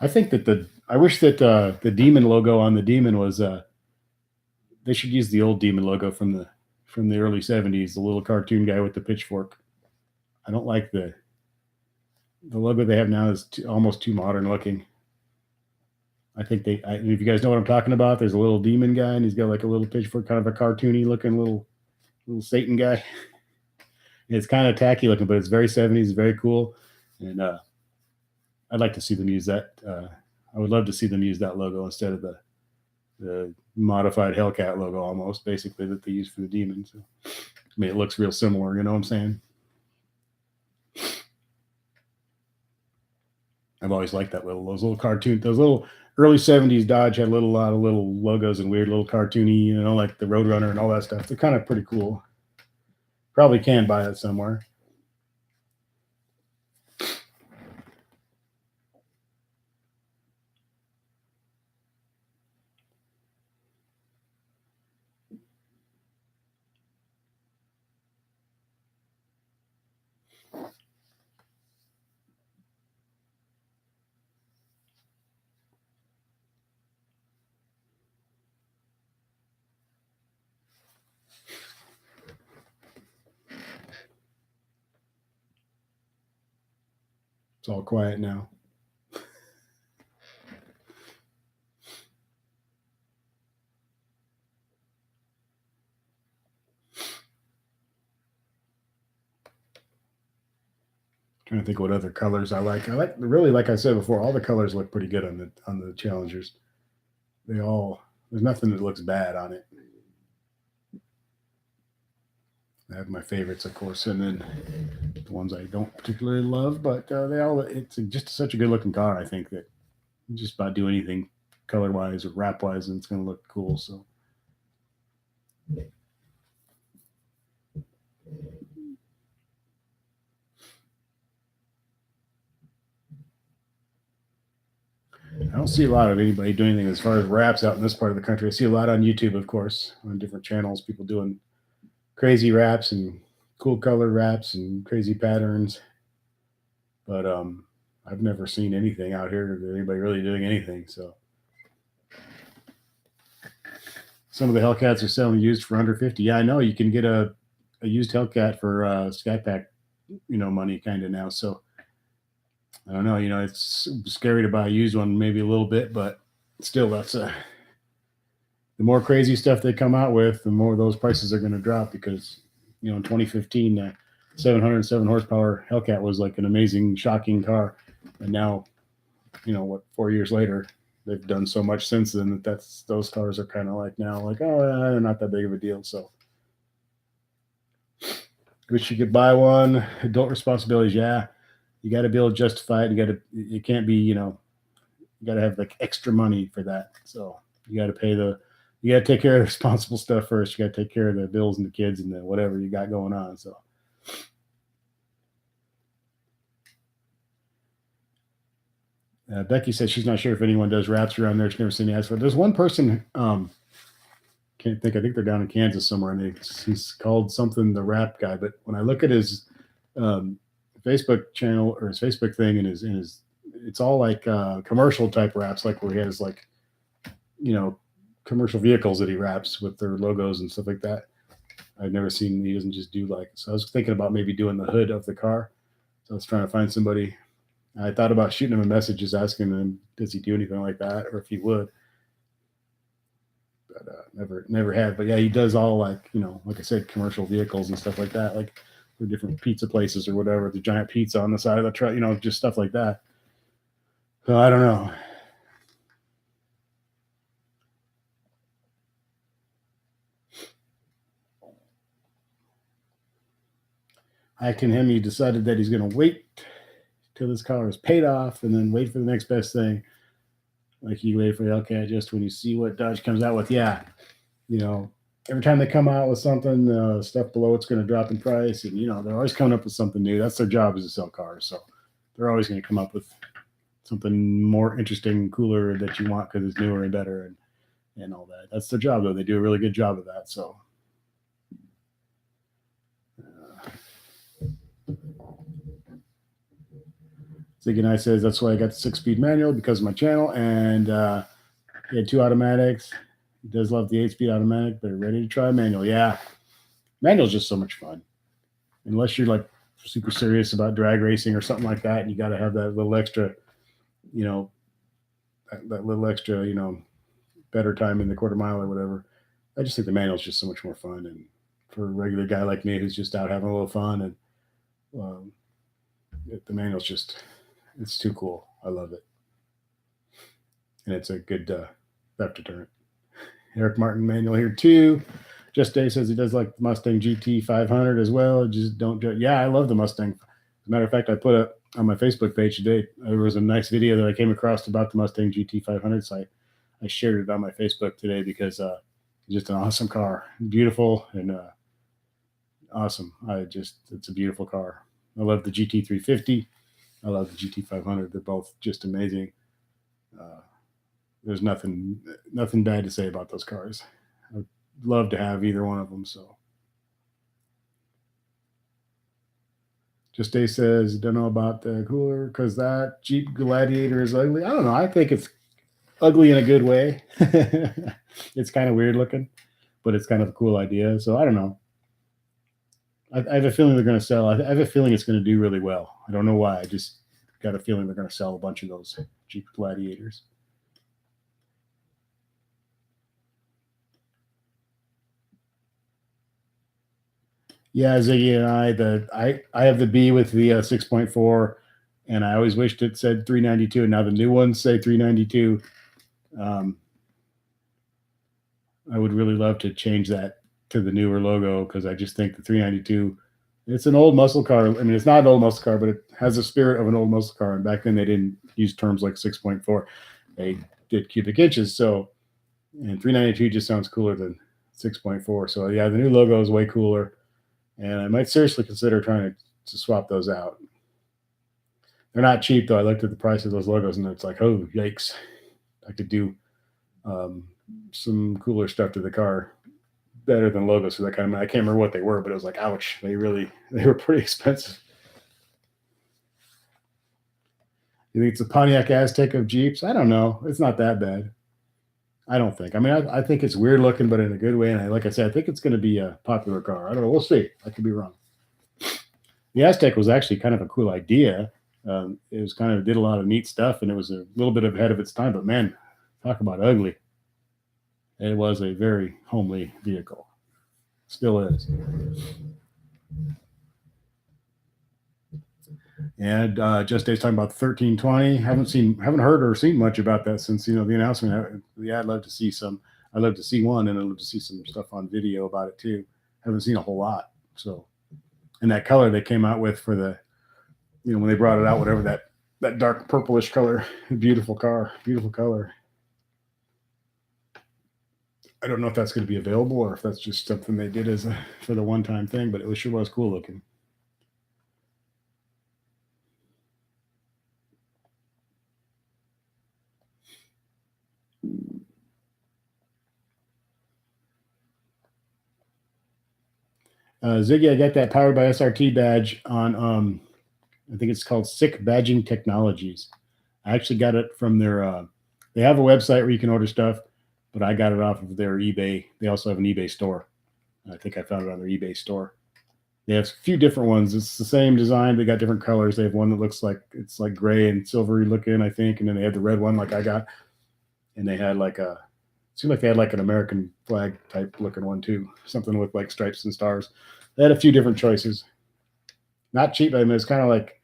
I think that I wish that the Demon logo on the Demon was they should use the old Demon logo from the early '70s, the little cartoon guy with the pitchfork. I don't like the logo they have now is almost too modern looking. I think if you guys know what I'm talking about, there's a little demon guy and he's got like a little pitchfork, kind of a cartoony looking little Satan guy. It's kind of tacky looking, but it's very '70s, very cool, and I'd like to see them use that. I would love to see them use that logo instead of the modified Hellcat logo, almost basically that they use for the Demon. So, I mean, it looks real similar. You know what I'm saying? I've always liked those little cartoon, those little early '70s Dodge had a lot of little logos and weird little cartoony, like the Roadrunner and all that stuff. They're kind of pretty cool. Probably can buy it somewhere. It's all quiet now. Trying to think what other colors I like. I like really, like I said before, all the colors look pretty good on the Challengers. There's nothing that looks bad on it. I have my favorites, of course, and then the ones I don't particularly love, but it's just such a good looking car. I think that just about do anything color wise or wrap wise, and it's going to look cool. So. I don't see a lot of anybody doing anything as far as wraps out in this part of the country. I see a lot on YouTube, of course, on different channels, people doing crazy wraps and cool color wraps and crazy patterns. But I've never seen anything out here or anybody really doing anything. So some of the Hellcats are selling used for under 50. Yeah, I know you can get a used Hellcat for Scat Pack, money kind of now. So I don't know. It's scary to buy a used one, maybe a little bit, but still, the more crazy stuff they come out with, the more those prices are going to drop because, in 2015, 707 horsepower Hellcat was like an amazing, shocking car. And now, 4 years later, they've done so much since then those cars are kind of like now, like, oh, they're not that big of a deal. So, wish you could buy one. Adult responsibilities, yeah. You got to be able to justify it. You can't be, you got to have like extra money for that. So you got to take care of the responsible stuff first. You got to take care of the bills and the kids and whatever you got going on. So. Becky says she's not sure if anyone does wraps around there. She's never seen the ads for it. There's one person, can't think. I think they're down in Kansas somewhere, and he's called something the wrap guy. But when I look at his Facebook channel or his Facebook thing and his it's all like commercial type wraps, like where he has like, commercial vehicles that he wraps with their logos and stuff like that. I've never seen, he doesn't just do so I was thinking about maybe doing the hood of the car. So I was trying to find somebody. I thought about shooting him a message, just asking him, does he do anything like that? Or if he would, but never had. But yeah, he does all like, like I said, commercial vehicles and stuff like that. Like, for different pizza places or whatever, the giant pizza on the side of the truck, just stuff like that. So I don't know. Acting him, he decided that he's going to wait till his car is paid off and then wait for the next best thing. Like you wait for the Hellcat just when you see what Dodge comes out with. Yeah, every time they come out with something, stuff below it's going to drop in price, and they're always coming up with something new. That's their job, is to sell cars, so they're always going to come up with something more interesting, cooler that you want because it's newer and better and all that. That's their job, though. They do a really good job of that. So. Ziggy Nice says that's why I got the 6-speed manual because of my channel, and he had 2 automatics. He does love the 8-speed automatic, but ready to try manual. Yeah, manual's just so much fun. Unless you're like super serious about drag racing or something like that, and you got to have that little extra, that little extra, better time in the quarter mile or whatever. I just think the manual's just so much more fun, and for a regular guy like me who's just out having a little fun, and the manual's just. It's too cool. I love it. And it's a good theft deterrent. Eric Martin manual here too. Just Dave says he does like the Mustang GT 500 as well. Just don't do it. Yeah, I love the Mustang. As a matter of fact, I put up on my Facebook page today, there was a nice video that I came across about the Mustang GT 500. So I shared it on my Facebook today because it's just an awesome car. Beautiful and awesome. It's a beautiful car. I love the GT 350. I love the GT 500. They're both just amazing. There's nothing bad to say about those cars. I'd love to have either one of them. So, Just Day says, don't know about the cooler because that Jeep Gladiator is ugly. I don't know. I think it's ugly in a good way. It's kind of weird looking, but it's kind of a cool idea. So I don't know. I have a feeling they're going to sell. I have a feeling it's going to do really well. I don't know why. I just got a feeling they're going to sell a bunch of those Jeep Gladiators. Yeah, Ziggy and I have the B with the 6.4, and I always wished it said 392, and now the new ones say 392. I would really love to change that to the newer logo because I just think the 392, it's an old muscle car. I mean, it's not an old muscle car, but it has the spirit of an old muscle car. And back then they didn't use terms like 6.4. They did cubic inches. So, and 392 just sounds cooler than 6.4. So yeah, the new logo is way cooler. And I might seriously consider trying to swap those out. They're not cheap though. I looked at the price of those logos and it's like, oh, yikes. I could do some cooler stuff to the car better than logos for that kind of. I can't remember what they were, but it was like, ouch, they were pretty expensive. You think it's a Pontiac Aztec of Jeeps? I don't know. It's not that bad. I don't think. I mean, I think it's weird looking, but in a good way. And like I said, I think it's going to be a popular car. I don't know. We'll see. I could be wrong. The Aztec was actually kind of a cool idea. It was kind of did a lot of neat stuff, and it was a little bit ahead of its time. But man, talk about ugly. It was a very homely vehicle. Still is. And Just Dave's talking about the 1320. Haven't heard or seen much about that since the announcement. Yeah, I'd love to see some. I'd love to see one, and I'd love to see some stuff on video about it too. Haven't seen a whole lot. So, and that color they came out with for the, when they brought it out, whatever that dark purplish color, beautiful car, beautiful color. I don't know if that's going to be available or if that's just something they did for the one-time thing, but it sure was cool looking. Ziggy, I got that Powered by SRT badge on, I think it's called Sick Badging Technologies. I actually got it from their, they have a website where you can order stuff, but I got it off of their eBay. They also have an eBay store. I think I found it on their eBay store. They have a few different ones. It's the same design. They got different colors. They have one that looks like it's like gray and silvery looking, I think. And then they had the red one like I got. And they had it seemed like they had like an American flag type looking one too. Something with like stripes and stars. They had a few different choices. Not cheap. I mean, it's kind of like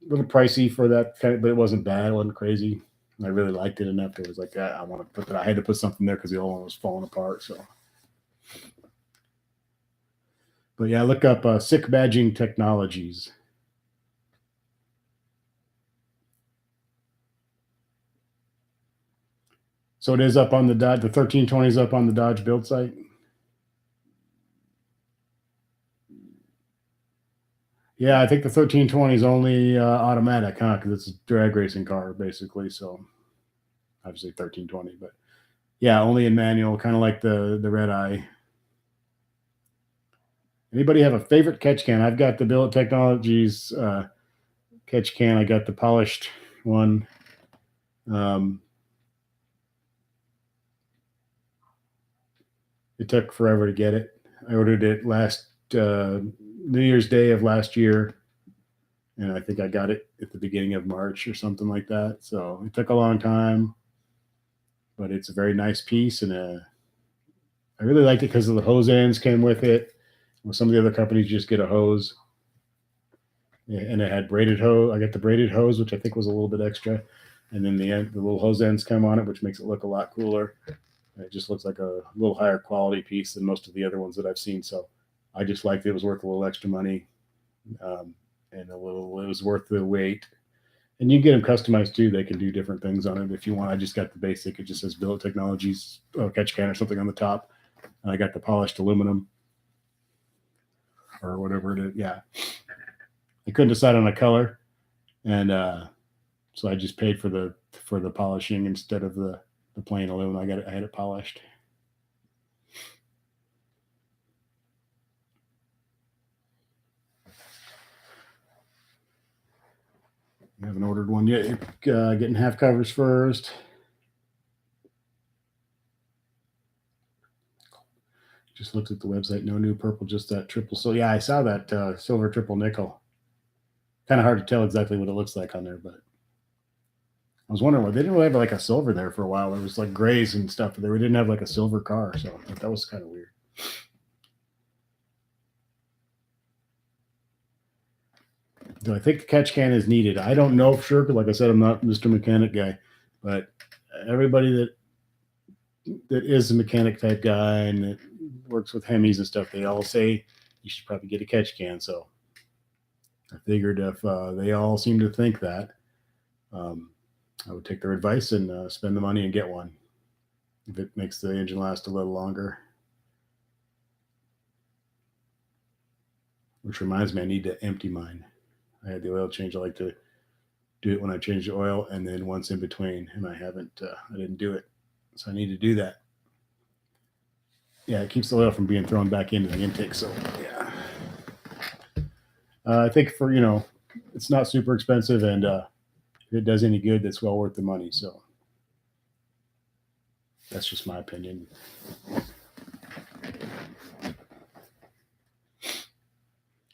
a little pricey for that kind of, but it wasn't bad. It wasn't crazy. I really liked it enough. It was like, I want to put that. I had to put something there because the old one was falling apart. So, but yeah, look up Sick Badging Technologies. So it is up on the Dodge. The 1320 is up on the Dodge build site. Yeah, I think the 1320 is only automatic, huh? Because it's a drag racing car, basically. So obviously 1320, but yeah, only in manual, kind of like the red eye. Anybody have a favorite catch can? I've got the Billet Technologies catch can. I got the polished one. Um, it took forever to get it. I ordered it last New Year's Day of last year, and I think I got it at the beginning of March or something like that. So it took a long time, but it's a very nice piece, and I really liked it because of the hose ends came with it. With some of the other companies, you just get a hose, yeah, and it had braided hose. I got the braided hose, which I think was a little bit extra, and then the little hose ends come on it, which makes it look a lot cooler. It just looks like a little higher quality piece than most of the other ones that I've seen. So I just liked it. It was worth a little extra money, and a little. It was worth the wait. And you can get them customized too. They can do different things on it if you want. I just got the basic. It just says Billet Technologies catch can or something on the top. And I got the polished aluminum or whatever it is. Yeah, I couldn't decide on a color, and so I just paid for the polishing instead of the plain aluminum. I had it polished. I haven't ordered one yet. Getting half covers first. Just looked at the website. No new purple, just that triple. So yeah, I saw that silver triple nickel. Kind of hard to tell exactly what it looks like on there, but I was wondering why they didn't really have like a silver there for a while. There was like grays and stuff, but they didn't have like a silver car. So that was kind of weird. Do I think the catch can is needed? I don't know for sure. Because like I said, I'm not Mr. Mechanic guy, but everybody that is a mechanic type guy and that works with Hemis and stuff, they all say you should probably get a catch can. So I figured if they all seem to think that, um, I would take their advice and spend the money and get one if it makes the engine last a little longer. Which reminds me, I need to empty mine. I had the oil change. I like to do it when I change the oil and then once in between, and I haven't. I didn't do it, so I need to do that. Yeah, it keeps the oil from being thrown back into the intake. So yeah, I think for it's not super expensive, and if it does any good, that's well worth the money. So that's just my opinion.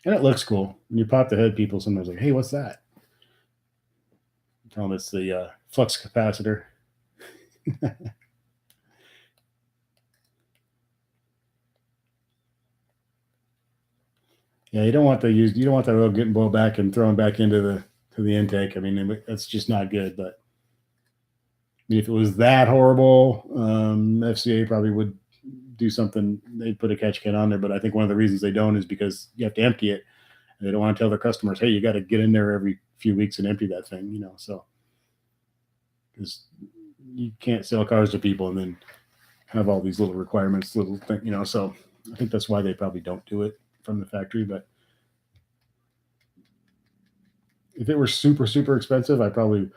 And it looks cool. When you pop the hood, people sometimes like, "Hey, what's that?" Tell them it's the flux capacitor. Yeah, you don't want that oil getting blown back and thrown back into the intake. I mean, that's just not good. But I mean, if it was that horrible, FCA probably would do something. They'd put a catch can on there. But I think one of the reasons they don't is because you have to empty it. And they don't want to tell their customers, "Hey, you got to get in there every few weeks and empty that thing." So because you can't sell cars to people and then have all these little requirements, little thing. So I think that's why they probably don't do it from the factory. But if it were super super expensive, I probably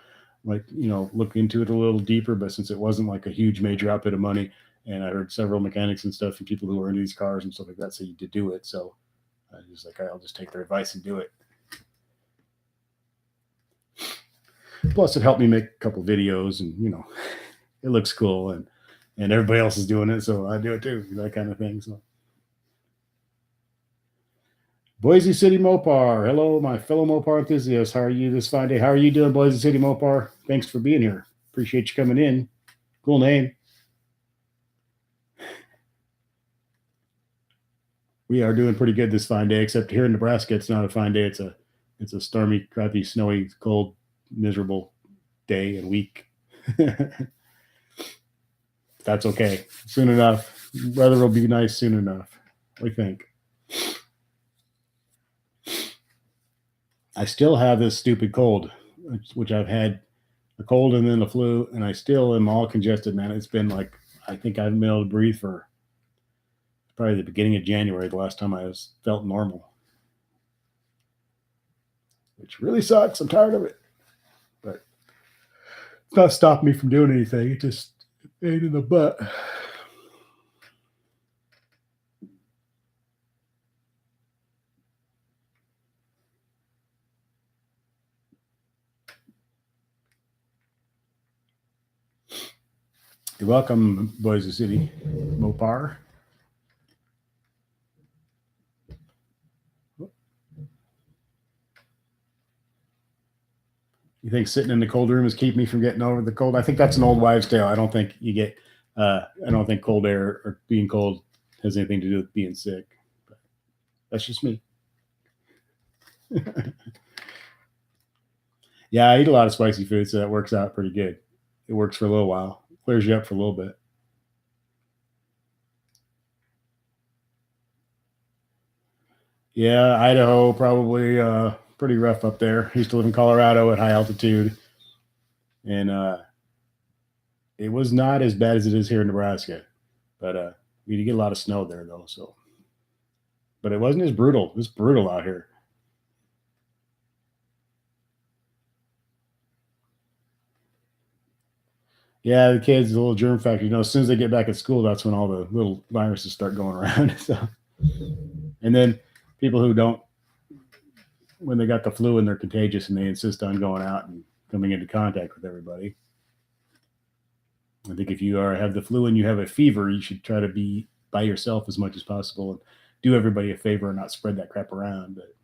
like look into it a little deeper. But since it wasn't like a huge major output of money, and I heard several mechanics and stuff and people who are into these cars and stuff like that say to do it, so I was like, I'll just take their advice and do it. Plus, it helped me make a couple videos, and it looks cool, and everybody else is doing it, so I do it too, that kind of thing. So Boise City Mopar. Hello, my fellow Mopar enthusiasts. How are you this fine day? How are you doing, Boise City Mopar? Thanks for being here. Appreciate you coming in. Cool name. We are doing pretty good this fine day, except here in Nebraska, it's not a fine day. It's a stormy, crappy, snowy, cold, miserable day and week. That's okay. Soon enough, weather will be nice soon enough, we think. I still have this stupid cold, which I've had a cold and then a flu, and I still am all congested, man. It's been like I think I've been able to breathe for probably the beginning of January, the last time I felt normal. which really sucks. I'm tired of it, but it's not stopping me from doing anything. It just pain in the butt. You're welcome, Boise City, Mopar. You think sitting in the cold room is keeping me from getting over the cold? I think that's an old wives' tale. I don't think you get. I don't think cold air or being cold has anything to do with being sick. But that's just me. Yeah, I eat a lot of spicy food, so that works out pretty good. It works for a little while, clears you up for a little bit. Yeah, Idaho probably pretty rough up there. I used to live in Colorado at high altitude, and it was not as bad as it is here in Nebraska. But we did get a lot of snow there though, so but it wasn't as brutal. It was brutal out here. Yeah, the kids, the little germ factory. As soon as they get back at school, that's when all the little viruses start going around. So, and then people who don't, when they got the flu and they're contagious and they insist on going out and coming into contact with everybody. I think if you have the flu and you have a fever, you should try to be by yourself as much as possible and do everybody a favor and not spread that crap around. But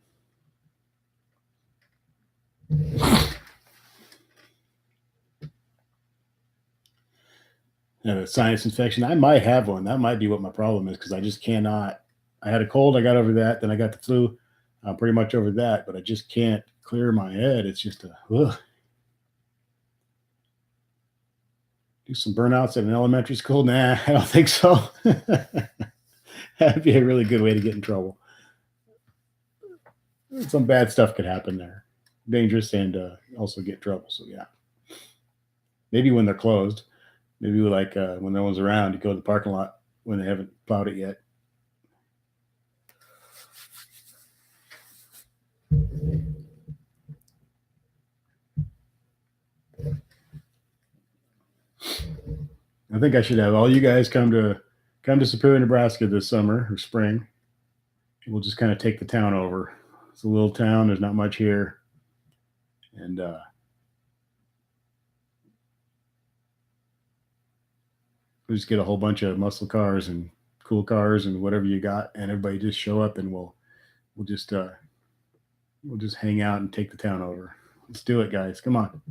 a sinus infection. I might have one. That might be what my problem is because I just cannot. I had a cold. I got over that. Then I got the flu. I'm pretty much over that, but I just can't clear my head. It's just ugh. Do some burnouts at an elementary school. Nah, I don't think so. That'd be a really good way to get in trouble. Some bad stuff could happen there. Dangerous and also get in trouble. So yeah, maybe when they're closed. Maybe like when no one's around, you go to the parking lot when they haven't plowed it yet. I think I should have all you guys come to Superior, Nebraska this summer or spring. We'll just kind of take the town over. It's a little town. There's not much here, and we'll just get a whole bunch of muscle cars and cool cars and whatever you got, and everybody just show up, and we'll just hang out and take the town over. Let's do it, guys. Come on.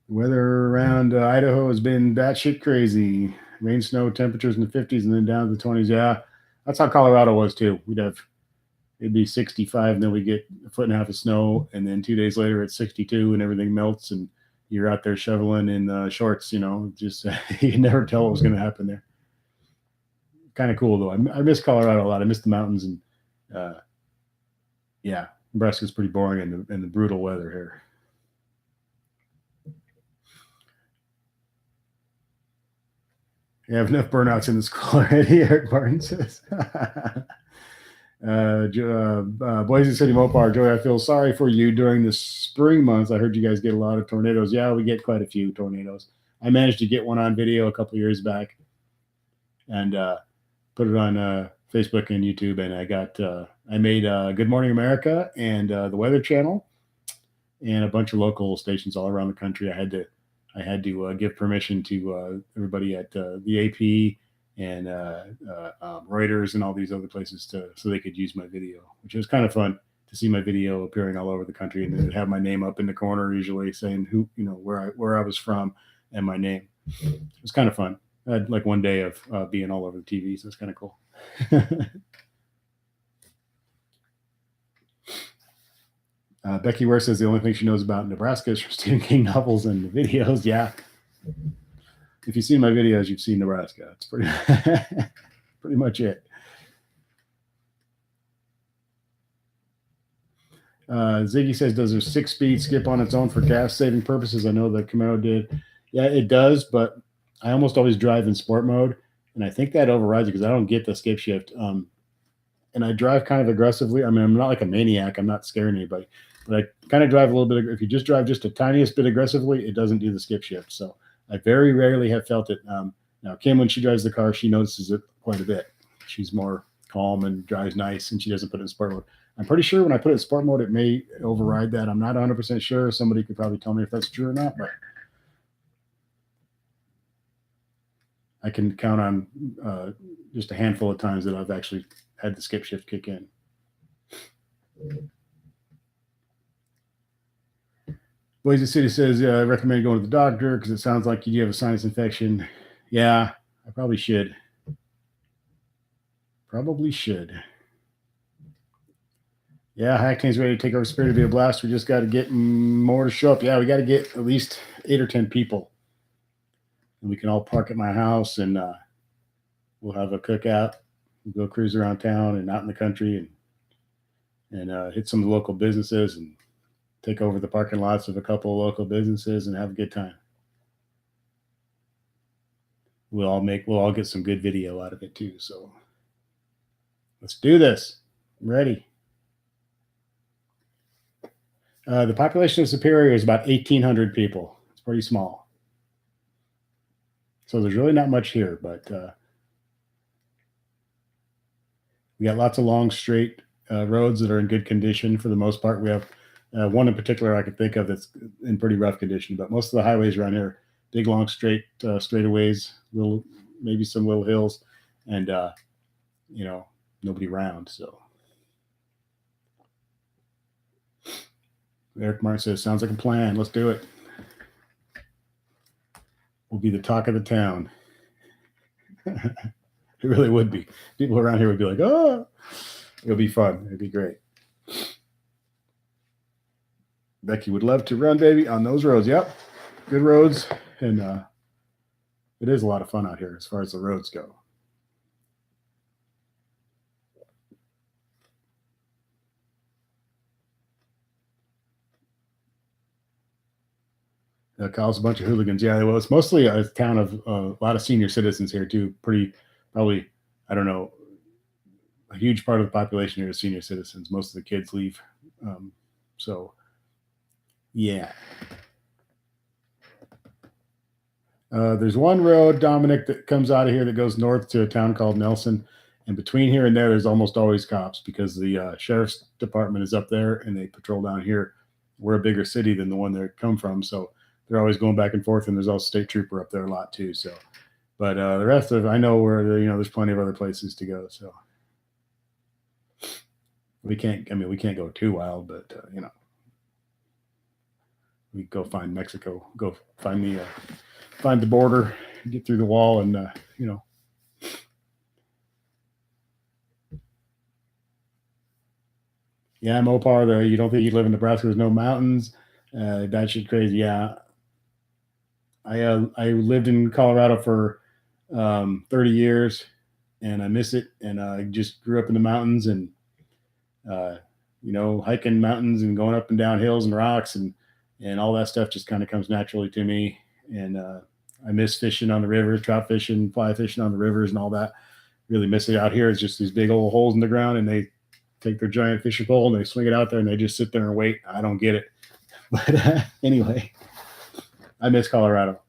Weather around Idaho has been batshit crazy. Rain, snow, temperatures in the 50s and then down to the 20s. Yeah, that's how Colorado was too. It'd be 65 and then we get a foot and a half of snow. And then 2 days later it's 62 and everything melts and you're out there shoveling in shorts, just you can never tell what was going to happen there. Kind of cool though. I miss Colorado a lot. I miss the mountains and yeah, Nebraska's pretty boring and the brutal weather here. You have enough burnouts in the school already, Eric Martin says. Boise City Mopar, Joey, I feel sorry for you during the spring months. I heard you guys get a lot of tornadoes. Yeah, we get quite a few tornadoes. I managed to get one on video a couple years back and put it on Facebook and YouTube. And I made Good Morning America and the Weather Channel and a bunch of local stations all around the country. I had to give permission to everybody at the AP and Reuters and all these other places so they could use my video, which was kind of fun to see my video appearing all over the country and then have my name up in the corner, usually saying where I was from and my name. It was kind of fun. I had like one day of being all over the TV, so it's kind of cool. Becky Ware says the only thing she knows about Nebraska is from Stephen King novels and videos. Yeah. If you've seen my videos, you've seen Nebraska. It's pretty much it. Ziggy says, does a 6-speed skip on its own for gas saving purposes? I know the Camaro did. Yeah, it does, but I almost always drive in sport mode, and I think that overrides it because I don't get the skip shift. And I drive kind of aggressively. I mean, I'm not like a maniac. I'm not scaring anybody, but I kind of drive a little bit. If you just drive just a tiniest bit aggressively, it doesn't do the skip shift. So I very rarely have felt it. Now, Kim, when she drives the car, she notices it quite a bit. She's more calm and drives nice, and she doesn't put it in sport mode. I'm pretty sure when I put it in sport mode, it may override that. I'm not 100% sure. Somebody could probably tell me if that's true or not, but I can count on just a handful of times that I've actually had the skip shift kick in. Boise City says, I recommend going to the doctor because it sounds like you have a sinus infection. Yeah, I probably should. Probably should. Yeah, Hackney's ready to take over Spirit to be a blast. We just got to get more to show up. Yeah, we got to get at least 8 or 10 people. And we can all park at my house and we'll have a cookout. We'll go cruise around town and out in the country and hit some of the local businesses and take over the parking lots of a couple of local businesses and have a good time. We'll all get some good video out of it too. So let's do this. I'm ready. The population of Superior is about 1,800 people. It's pretty small. So there's really not much here, but we got lots of long, straight roads that are in good condition for the most part. We have one in particular I could think of that's in pretty rough condition, but most of the highways around here, big, long, straight straightaways, maybe some little hills, and nobody around. So Eric Martin says, sounds like a plan. Let's do it. We'll be the talk of the town. It really would be. People around here would be like, oh, it'll be fun. It'd be great. Becky would love to run, baby, on those roads. Yep. Good roads. And it is a lot of fun out here as far as the roads go. Kyle's a bunch of hooligans. Yeah, well, it's mostly a town of a lot of senior citizens here too. Probably, I don't know, a huge part of the population here is senior citizens. Most of the kids leave. So, yeah. There's one road, Dominic, that comes out of here that goes north to a town called Nelson. And between here and there, there's almost always cops because the sheriff's department is up there and they patrol down here. We're a bigger city than the one they come from. So they're always going back and forth. And there's also state trooper up there a lot too. So, but the rest of I know where, there's plenty of other places to go. So we can't go too wild, but we go find Mexico, go find the border, get through the wall, and Yeah, Mopar. There, you don't think you live in Nebraska? There's no mountains. That shit crazy. Yeah, I lived in Colorado for 30 years, and I miss it. And I just grew up in the mountains, and hiking mountains and going up and down hills and rocks and all that stuff just kind of comes naturally to me. And I miss fishing on the rivers, trout fishing, fly fishing on the rivers, and all that. Really miss it. Out here, it's just these big old holes in the ground, and they take their giant fishing pole and they swing it out there, and they just sit there and wait. I don't get it, but anyway, I miss Colorado.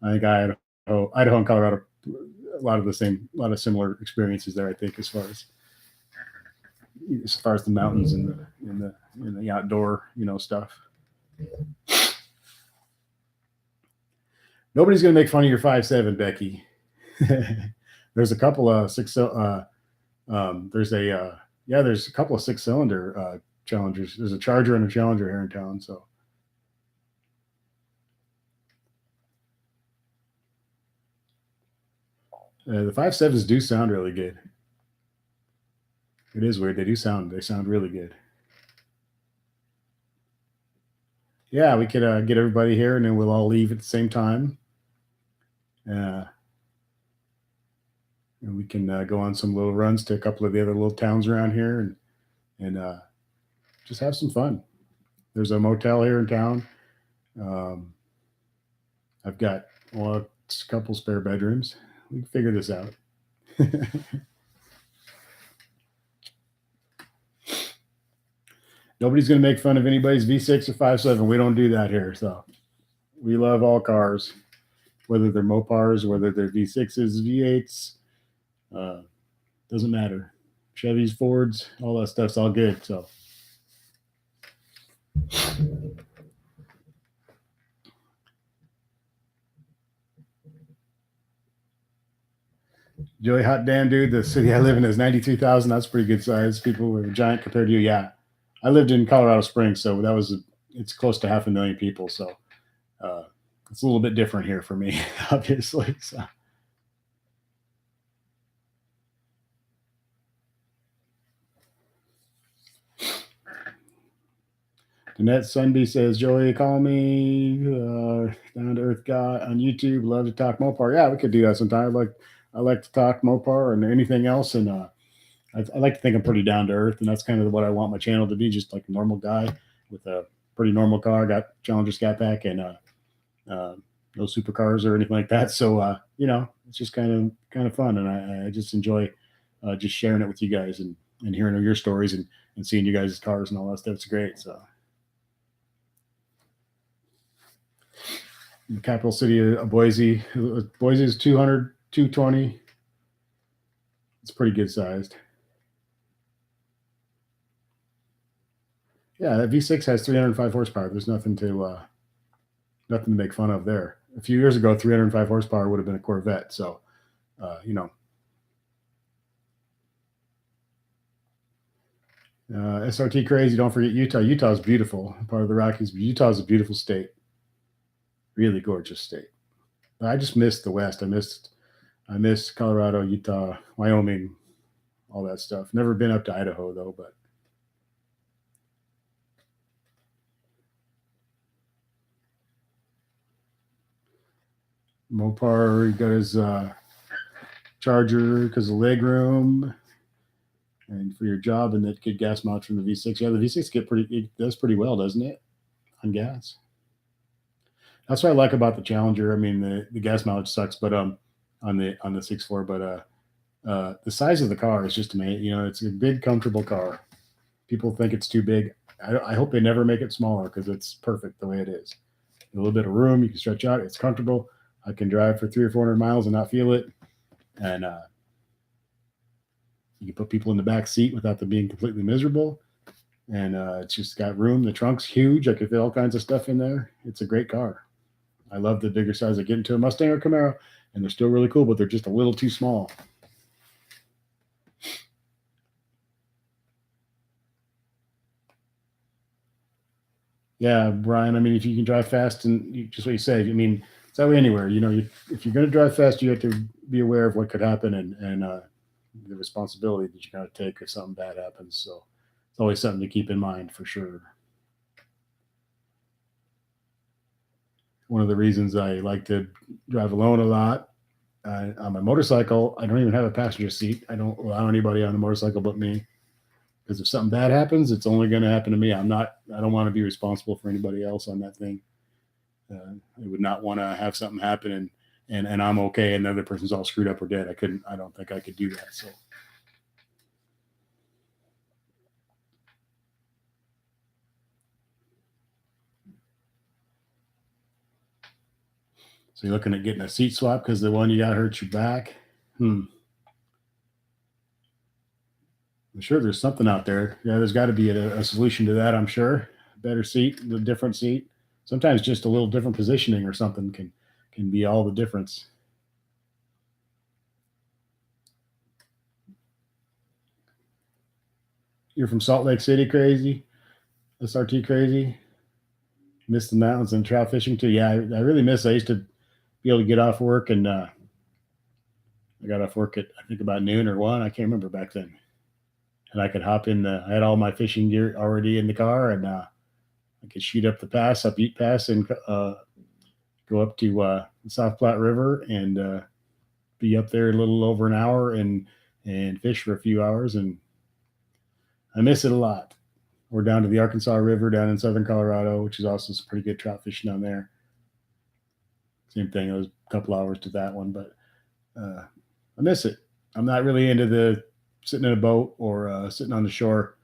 I think Idaho and Colorado, a lot of similar experiences there. I think as far as the mountains and the outdoor stuff. Nobody's going to make fun of your 5.7, Becky. There's a couple of there's a couple of 6-cylinder Challengers. There's a Charger and a Challenger here in town. So the 5.7s do sound really good. It is weird. They sound really good. Yeah, we could get everybody here, and then we'll all leave at the same time. And we can go on some little runs to a couple of the other little towns around here, and just have some fun. There's a motel here in town. Um, I've got a couple spare bedrooms. We can figure this out. Nobody's going to make fun of anybody's V6 or 5.7. We don't do that here. So we love all cars, whether they're Mopars, whether they're V6s, V8s. Doesn't matter. Chevys, Fords, all that stuff's all good. So Joey, hot damn, dude. The city I live in is 93,000. That's pretty good size. People were giant compared to you. Yeah. I lived in Colorado Springs, so it's close to 500,000 people. So it's a little bit different here for me, obviously. So. Danette Sunby says, Joey, call me down to earth guy on YouTube. Love to talk Mopar. Yeah, we could do that sometime. I like to talk Mopar and anything else. And I like to think I'm pretty down to earth. And that's kind of what I want my channel to be, just like a normal guy with a pretty normal car. Got Challenger Scat Pack and no supercars or anything like that. So, it's just kind of fun. And I just enjoy just sharing it with you guys and hearing your stories and seeing you guys' cars and all that stuff. It's great. So. The capital city of Boise. Boise is 200, 220. It's pretty good sized. Yeah, that V6 has 305 horsepower. There's nothing to make fun of there. A few years ago, 305 horsepower would have been a Corvette. So, SRT crazy. Don't forget Utah. Utah is beautiful. Part of the Rockies. Utah is a beautiful state. Really gorgeous state. I just missed the West. I missed Colorado, Utah, Wyoming, all that stuff. Never been up to Idaho though, but Mopar, he got his charger because of leg room and for your job, and that good gas mileage from the V6. Yeah, the V6 it does pretty well, doesn't it, on gas? That's what I like about the Challenger. I mean, the gas mileage sucks, but on the 6.4, but the size of the car is just amazing. It's a big, comfortable car. People think it's too big. I hope they never make it smaller because it's perfect the way it is. A little bit of room, you can stretch out. It's comfortable. I can drive for 300 or 400 miles and not feel it. And you can put people in the back seat without them being completely miserable. And it's just got room. The trunk's huge. I could fit all kinds of stuff in there. It's a great car. I love the bigger size I get into a Mustang or Camaro, and they're still really cool, but they're just a little too small. Yeah, Brian. I mean, if you can drive fast and just what you say, I mean, it's that way anywhere. If you're going to drive fast, you have to be aware of what could happen and the responsibility that you got to take if something bad happens. So it's always something to keep in mind for sure. One of the reasons I like to drive alone a lot on my motorcycle, I don't even have a passenger seat. I don't allow anybody on the motorcycle but me. Because if something bad happens, it's only going to happen to me. I don't want to be responsible for anybody else on that thing. I would not want to have something happen and I'm okay and the other person's all screwed up or dead. I don't think I could do that. So you're looking at getting a seat swap because the one you got hurts your back. I'm sure there's something out there. Yeah, there's got to be a solution to that, I'm sure. A better seat, a different seat. Sometimes just a little different positioning or something can be all the difference. You're from Salt Lake City, crazy? SRT crazy? Miss the mountains and trout fishing too. Yeah, I really miss. I used to be able to get off work and I got off work at I think about noon or 1. I can't remember back then. And I could hop in I had all my fishing gear already in the car and I could shoot up the pass, up Ute Pass and go up to the South Platte River and be up there a little over an hour and fish for a few hours. And I miss it a lot. or down to the Arkansas River down in southern Colorado, which is also some pretty good trout fishing down there. Same thing. It was a couple hours to that one, but I miss it. I'm not really into the sitting in a boat or sitting on the shore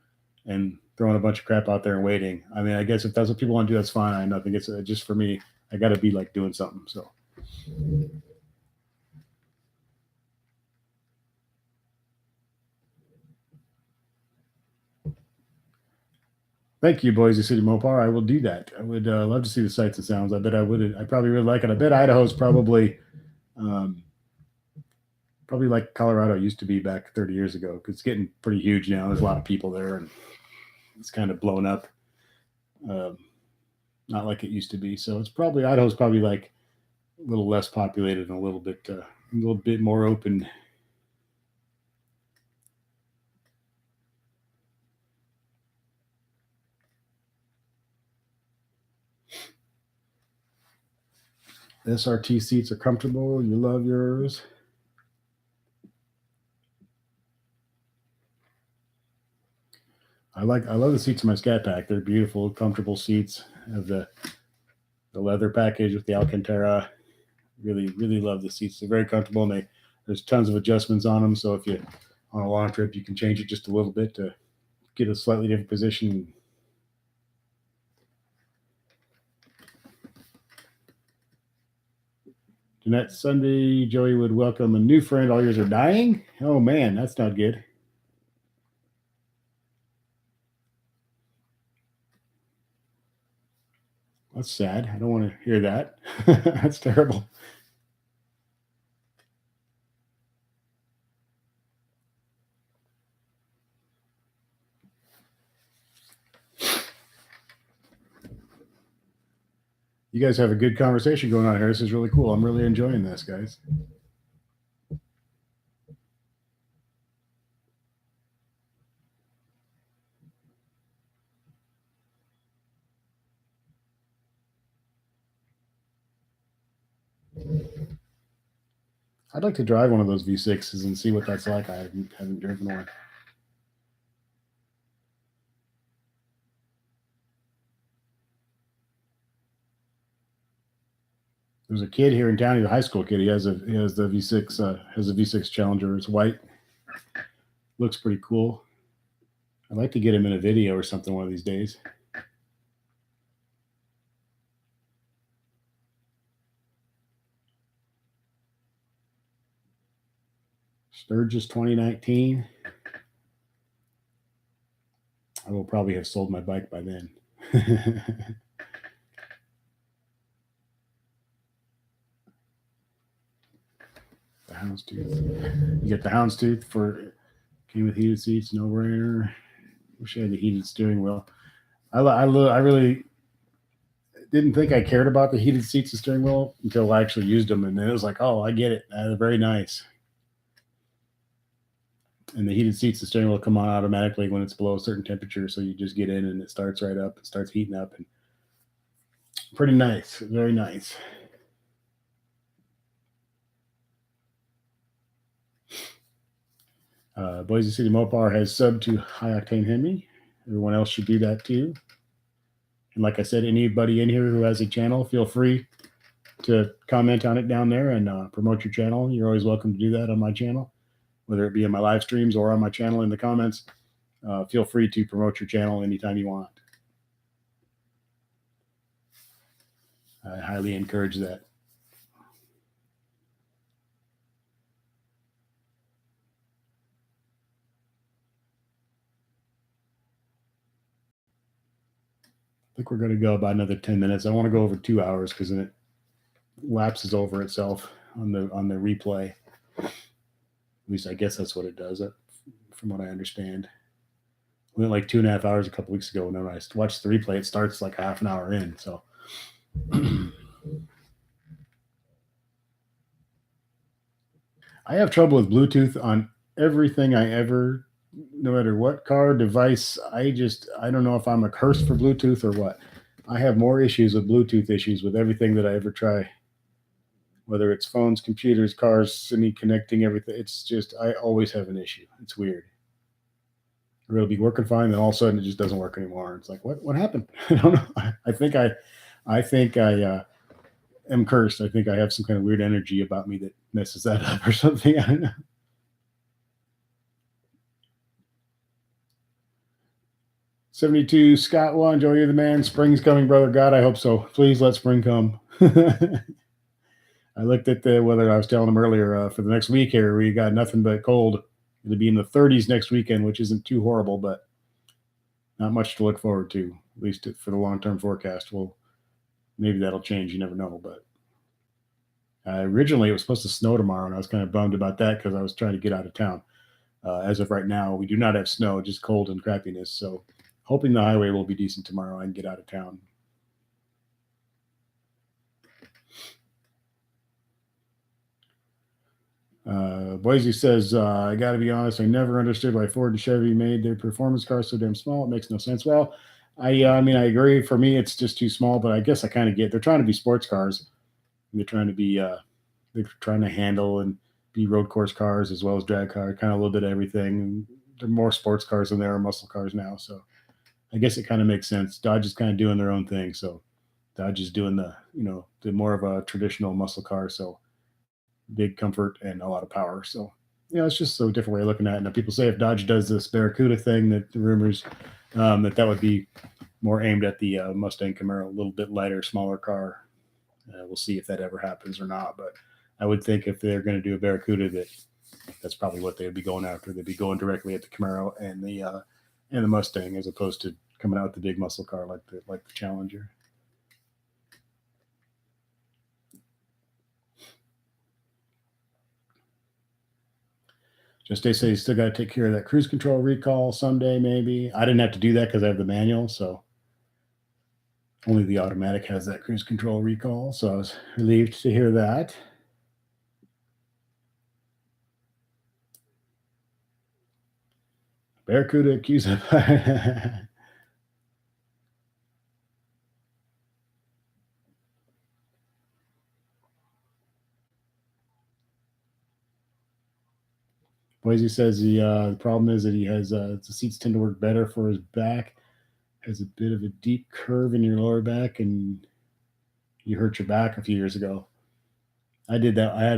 and throwing a bunch of crap out there and waiting. I mean, I guess if that's what people want to do, that's fine. I nothing. It's just for me. I got to be like doing something. So. Thank you, Boise City Mopar. I will do that. I would love to see the sights and sounds. I bet I would. I probably would like it. I bet Idaho's um, probably like Colorado used to be back 30 years ago, because it's getting pretty huge now. There's a lot of people there, and it's kind of blown up. Um, Not like it used to be. So it's probably Idaho's probably like a little less populated and a little bit more open. SRT seats are comfortable. You love yours. I love the seats in my Scat Pack. They're beautiful, comfortable seats. Have the leather package with the Alcantara. Really love the seats. They're very comfortable, and there's tons of adjustments on them. So if you on a long trip, you can change it just a little bit to get a slightly different position. Jeanette Sunday, Joey would welcome a new friend. All yours are dying. Oh man, that's not good. That's sad. I don't want to hear that. That's terrible. You guys have a good conversation going on here. This is really cool. I'm really enjoying this, guys. I'd like to drive one of those V6s and see what that's like. I haven't driven one. There's a kid here in town. He's a high school kid. He has the V6 has a V6 Challenger. It's white. Looks pretty cool. I'd like to get him in a video or something one of these days. Sturgis 2019. I will probably have sold my bike by then. The Houndstooth. You get the Houndstooth for came with heated seats, no brainer. Wish I had the heated steering wheel. I really didn't think I cared about the heated seats and steering wheel until I actually used them, and then it was like, oh, I get it. They're very nice. And the heated seats and steering wheel come on automatically when it's below a certain temperature, so you just get in and it starts right up. It starts heating up, and pretty nice, very nice. Boise City Mopar has subbed to High Octane Hemi. Everyone else should do that too. And like I said, anybody in here who has a channel, feel free to comment on it down there and promote your channel. You're always welcome to do that on my channel, whether it be in my live streams or on my channel in the comments. Feel free to promote your channel anytime you want. I highly encourage that. I think we're going to go about another 10 minutes. I want to go over 2 hours because then it lapses over itself on the replay. At least I guess that's what it does, from what I understand. We went like 2.5 hours a couple weeks ago, and then I watched the replay. It starts like half an hour in. So I have trouble with Bluetooth on everything I ever, no matter what car device. I don't know if I'm a curse for Bluetooth or what. I have more issues with Bluetooth issues with everything that I ever try, whether it's phones, computers, cars, any connecting everything. It's just, I always have an issue. It's weird. It'll be working fine, then all of a sudden it just doesn't work anymore. It's like, what happened? I don't know. I think I am cursed. I think I have some kind of weird energy about me that messes that up or something. I don't know. 72 Scott one, Joe, you're the man. Spring's coming, brother. God, I hope so. Please let spring come. I looked at the weather. I was telling him earlier for the next week here. We got nothing but cold. It'll be in the 30s next weekend, which isn't too horrible, but not much to look forward to, at least for the long term forecast. Well, maybe that'll change. You never know. But originally, it was supposed to snow tomorrow, and I was kind of bummed about that because I was trying to get out of town. As of right now, we do not have snow, just cold and crappiness. So, hoping the highway will be decent tomorrow and get out of town. Boise says, I got to be honest, I never understood why Ford and Chevy made their performance cars so damn small. It makes no sense. Well, I mean, I agree. For me, it's just too small, but I guess I kind of get they're trying to be sports cars. They're trying to be, they're trying to handle and be road course cars as well as drag car, kind of a little bit of everything. They're more sports cars than they are muscle cars now. So I guess it kind of makes sense. Dodge is kind of doing their own thing. So Dodge is doing the more of a traditional muscle car. So big comfort and a lot of power. So, it's just a different way of looking at it. Now, people say if Dodge does this Barracuda thing, that the rumors that would be more aimed at the Mustang Camaro, a little bit lighter, smaller car. We'll see if that ever happens or not. But I would think if they're going to do a Barracuda, that's probably what they would be going after. They'd be going directly at the Camaro and the Mustang, as opposed to coming out with the big muscle car like the Challenger. Just they say you still got to take care of that cruise control recall someday, maybe. I didn't have to do that because I have the manual, so only the automatic has that cruise control recall. So I was relieved to hear that. Barracuda accused of. Boise says the problem is that he has the seats tend to work better for his back. Has a bit of a deep curve in your lower back, and you hurt your back a few years ago. I did that. I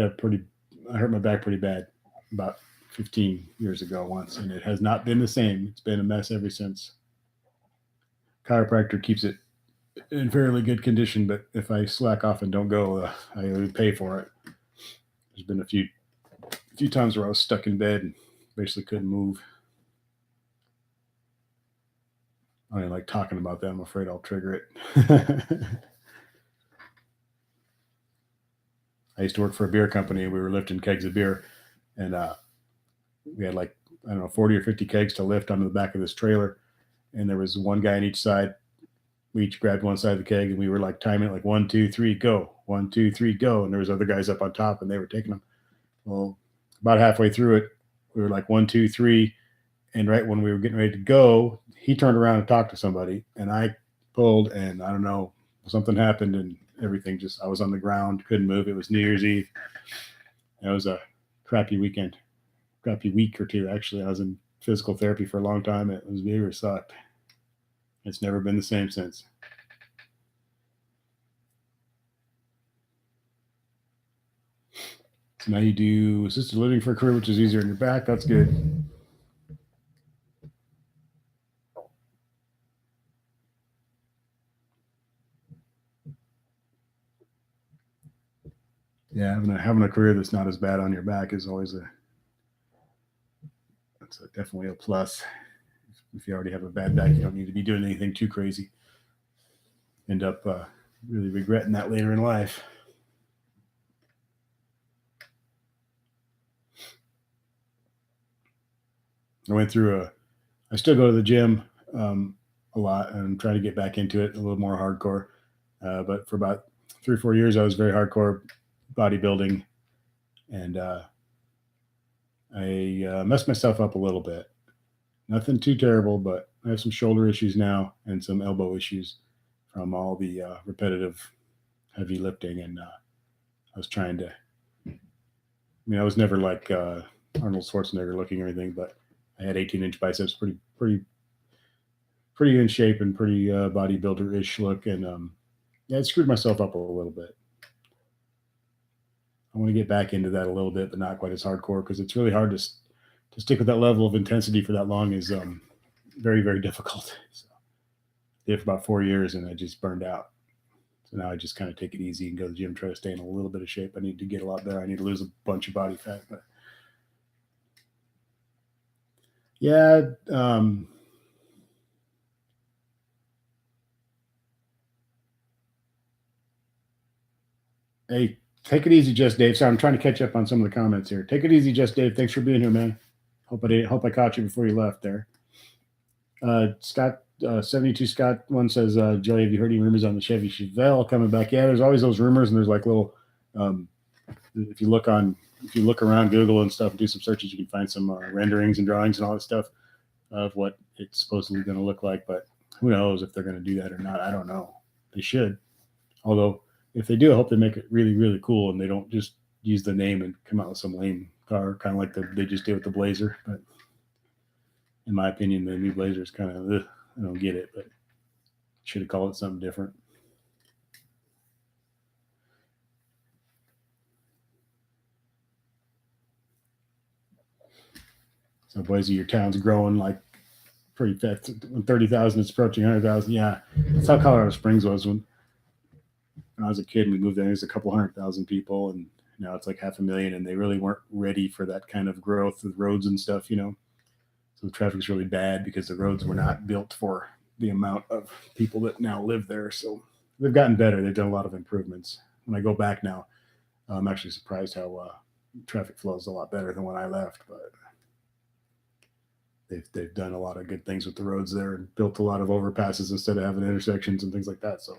hurt my back pretty bad about 15 years ago once, and it has not been the same. It's been a mess ever since. Chiropractor keeps it in fairly good condition, but if I slack off and don't go, I would pay for it. There's been a few times where I was stuck in bed and basically couldn't move. I don't like talking about that. I'm afraid I'll trigger it. I used to work for a beer company. We were lifting kegs of beer, and we had like, I don't know, 40 or 50 kegs to lift onto the back of this trailer. And there was one guy on each side. We each grabbed one side of the keg, and we were like timing it like 1, 2, 3, go. 1, 2, 3, go. And there was other guys up on top, and they were taking them. Well, about halfway through it, we were like 1, 2, 3, and right when we were getting ready to go, he turned around and talked to somebody, and I pulled, and I don't know, something happened, and everything just, I was on the ground, couldn't move. It was New Year's Eve. It was a crappy weekend, crappy week or two, actually. I was in physical therapy for a long time. It was really sucked. It's never been the same since. So now you do assisted living for a career, which is easier on your back. That's good. Yeah, having a career that's not as bad on your back is always definitely a plus. If you already have a bad back, you don't need to be doing anything too crazy. End up really regretting that later in life. I still go to the gym a lot and try to get back into it a little more hardcore. But for about 3 or 4 years, I was very hardcore bodybuilding, and I messed myself up a little bit. Nothing too terrible, but I have some shoulder issues now and some elbow issues from all the repetitive heavy lifting. And I was trying to, I mean, I was never like Arnold Schwarzenegger looking or anything, but I had 18-inch biceps, pretty in shape and pretty bodybuilder-ish look. And yeah, I screwed myself up a little bit. I want to get back into that a little bit, but not quite as hardcore because it's really hard to stick with that level of intensity for that long is very, very difficult. So I did it for about 4 years and I just burned out. So now I just kind of take it easy and go to the gym, try to stay in a little bit of shape. I need to get a lot better. I need to lose a bunch of body fat. But yeah, hey, take it easy, Just Dave. Sorry, I'm trying to catch up on some of the comments here. Take it easy, Just Dave. Thanks for being here, man. Hope I caught you before you left there. Scott 72 Scott one says, Joey, have you heard any rumors on the Chevy Chevelle coming back? Yeah, there's always those rumors, and there's like little if you look around Google and stuff and do some searches, you can find some renderings and drawings and all that stuff of what it's supposedly going to look like. But who knows if they're going to do that or not? I don't know. They should. Although if they do, I hope they make it really, really cool and they don't just use the name and come out with some lame car, kind of like they just did with the Blazer. But in my opinion, the new Blazer is kind of, I don't get it, but should have called it something different. So Boise, your town's growing like pretty fast. When 30,000, it's approaching 100,000. Yeah, that's how Colorado Springs was when I was a kid. We moved there. There's a couple 100,000 people, and now it's like 500,000. And they really weren't ready for that kind of growth with roads and stuff, you know. So the traffic's really bad because the roads were not built for the amount of people that now live there. So they've gotten better. They've done a lot of improvements. When I go back now, I'm actually surprised how traffic flows a lot better than when I left. But they've done a lot of good things with the roads there and built a lot of overpasses instead of having intersections and things like that. So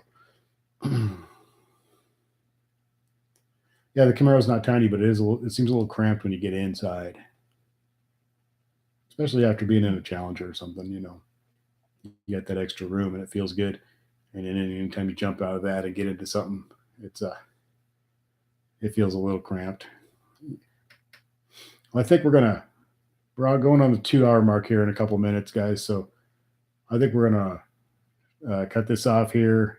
yeah, the Camaro's not tiny, but it seems a little cramped when you get inside, especially after being in a Challenger or something. You know, you got that extra room and it feels good. And then anytime you jump out of that and get into something, it feels a little cramped. Well, I think we're all going on the 2 hour mark here in a couple minutes, guys. So I think we're gonna cut this off here.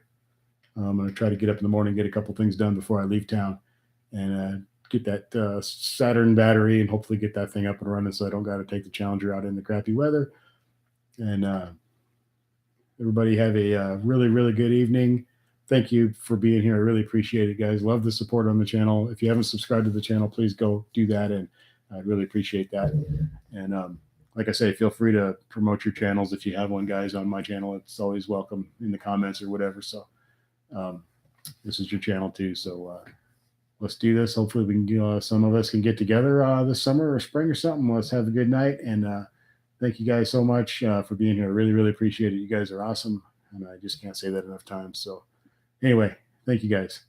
I'm gonna try to get up in the morning, get a couple things done before I leave town, and get that Saturn battery and hopefully get that thing up and running so I don't got to take the Challenger out in the crappy weather. And everybody have a really, really good evening. Thank you for being here. I really appreciate it, guys. Love the support on the channel. If you haven't subscribed to the channel, please go do that. And I'd really appreciate that. And like I say, feel free to promote your channels if you have one, guys, on my channel. It's always welcome in the comments or whatever. So this is your channel too. So let's do this. Hopefully we can, some of us can get together this summer or spring or something. Let's have a good night. And thank you guys so much for being here. I really, really appreciate it. You guys are awesome. And I just can't say that enough times. So anyway, thank you guys.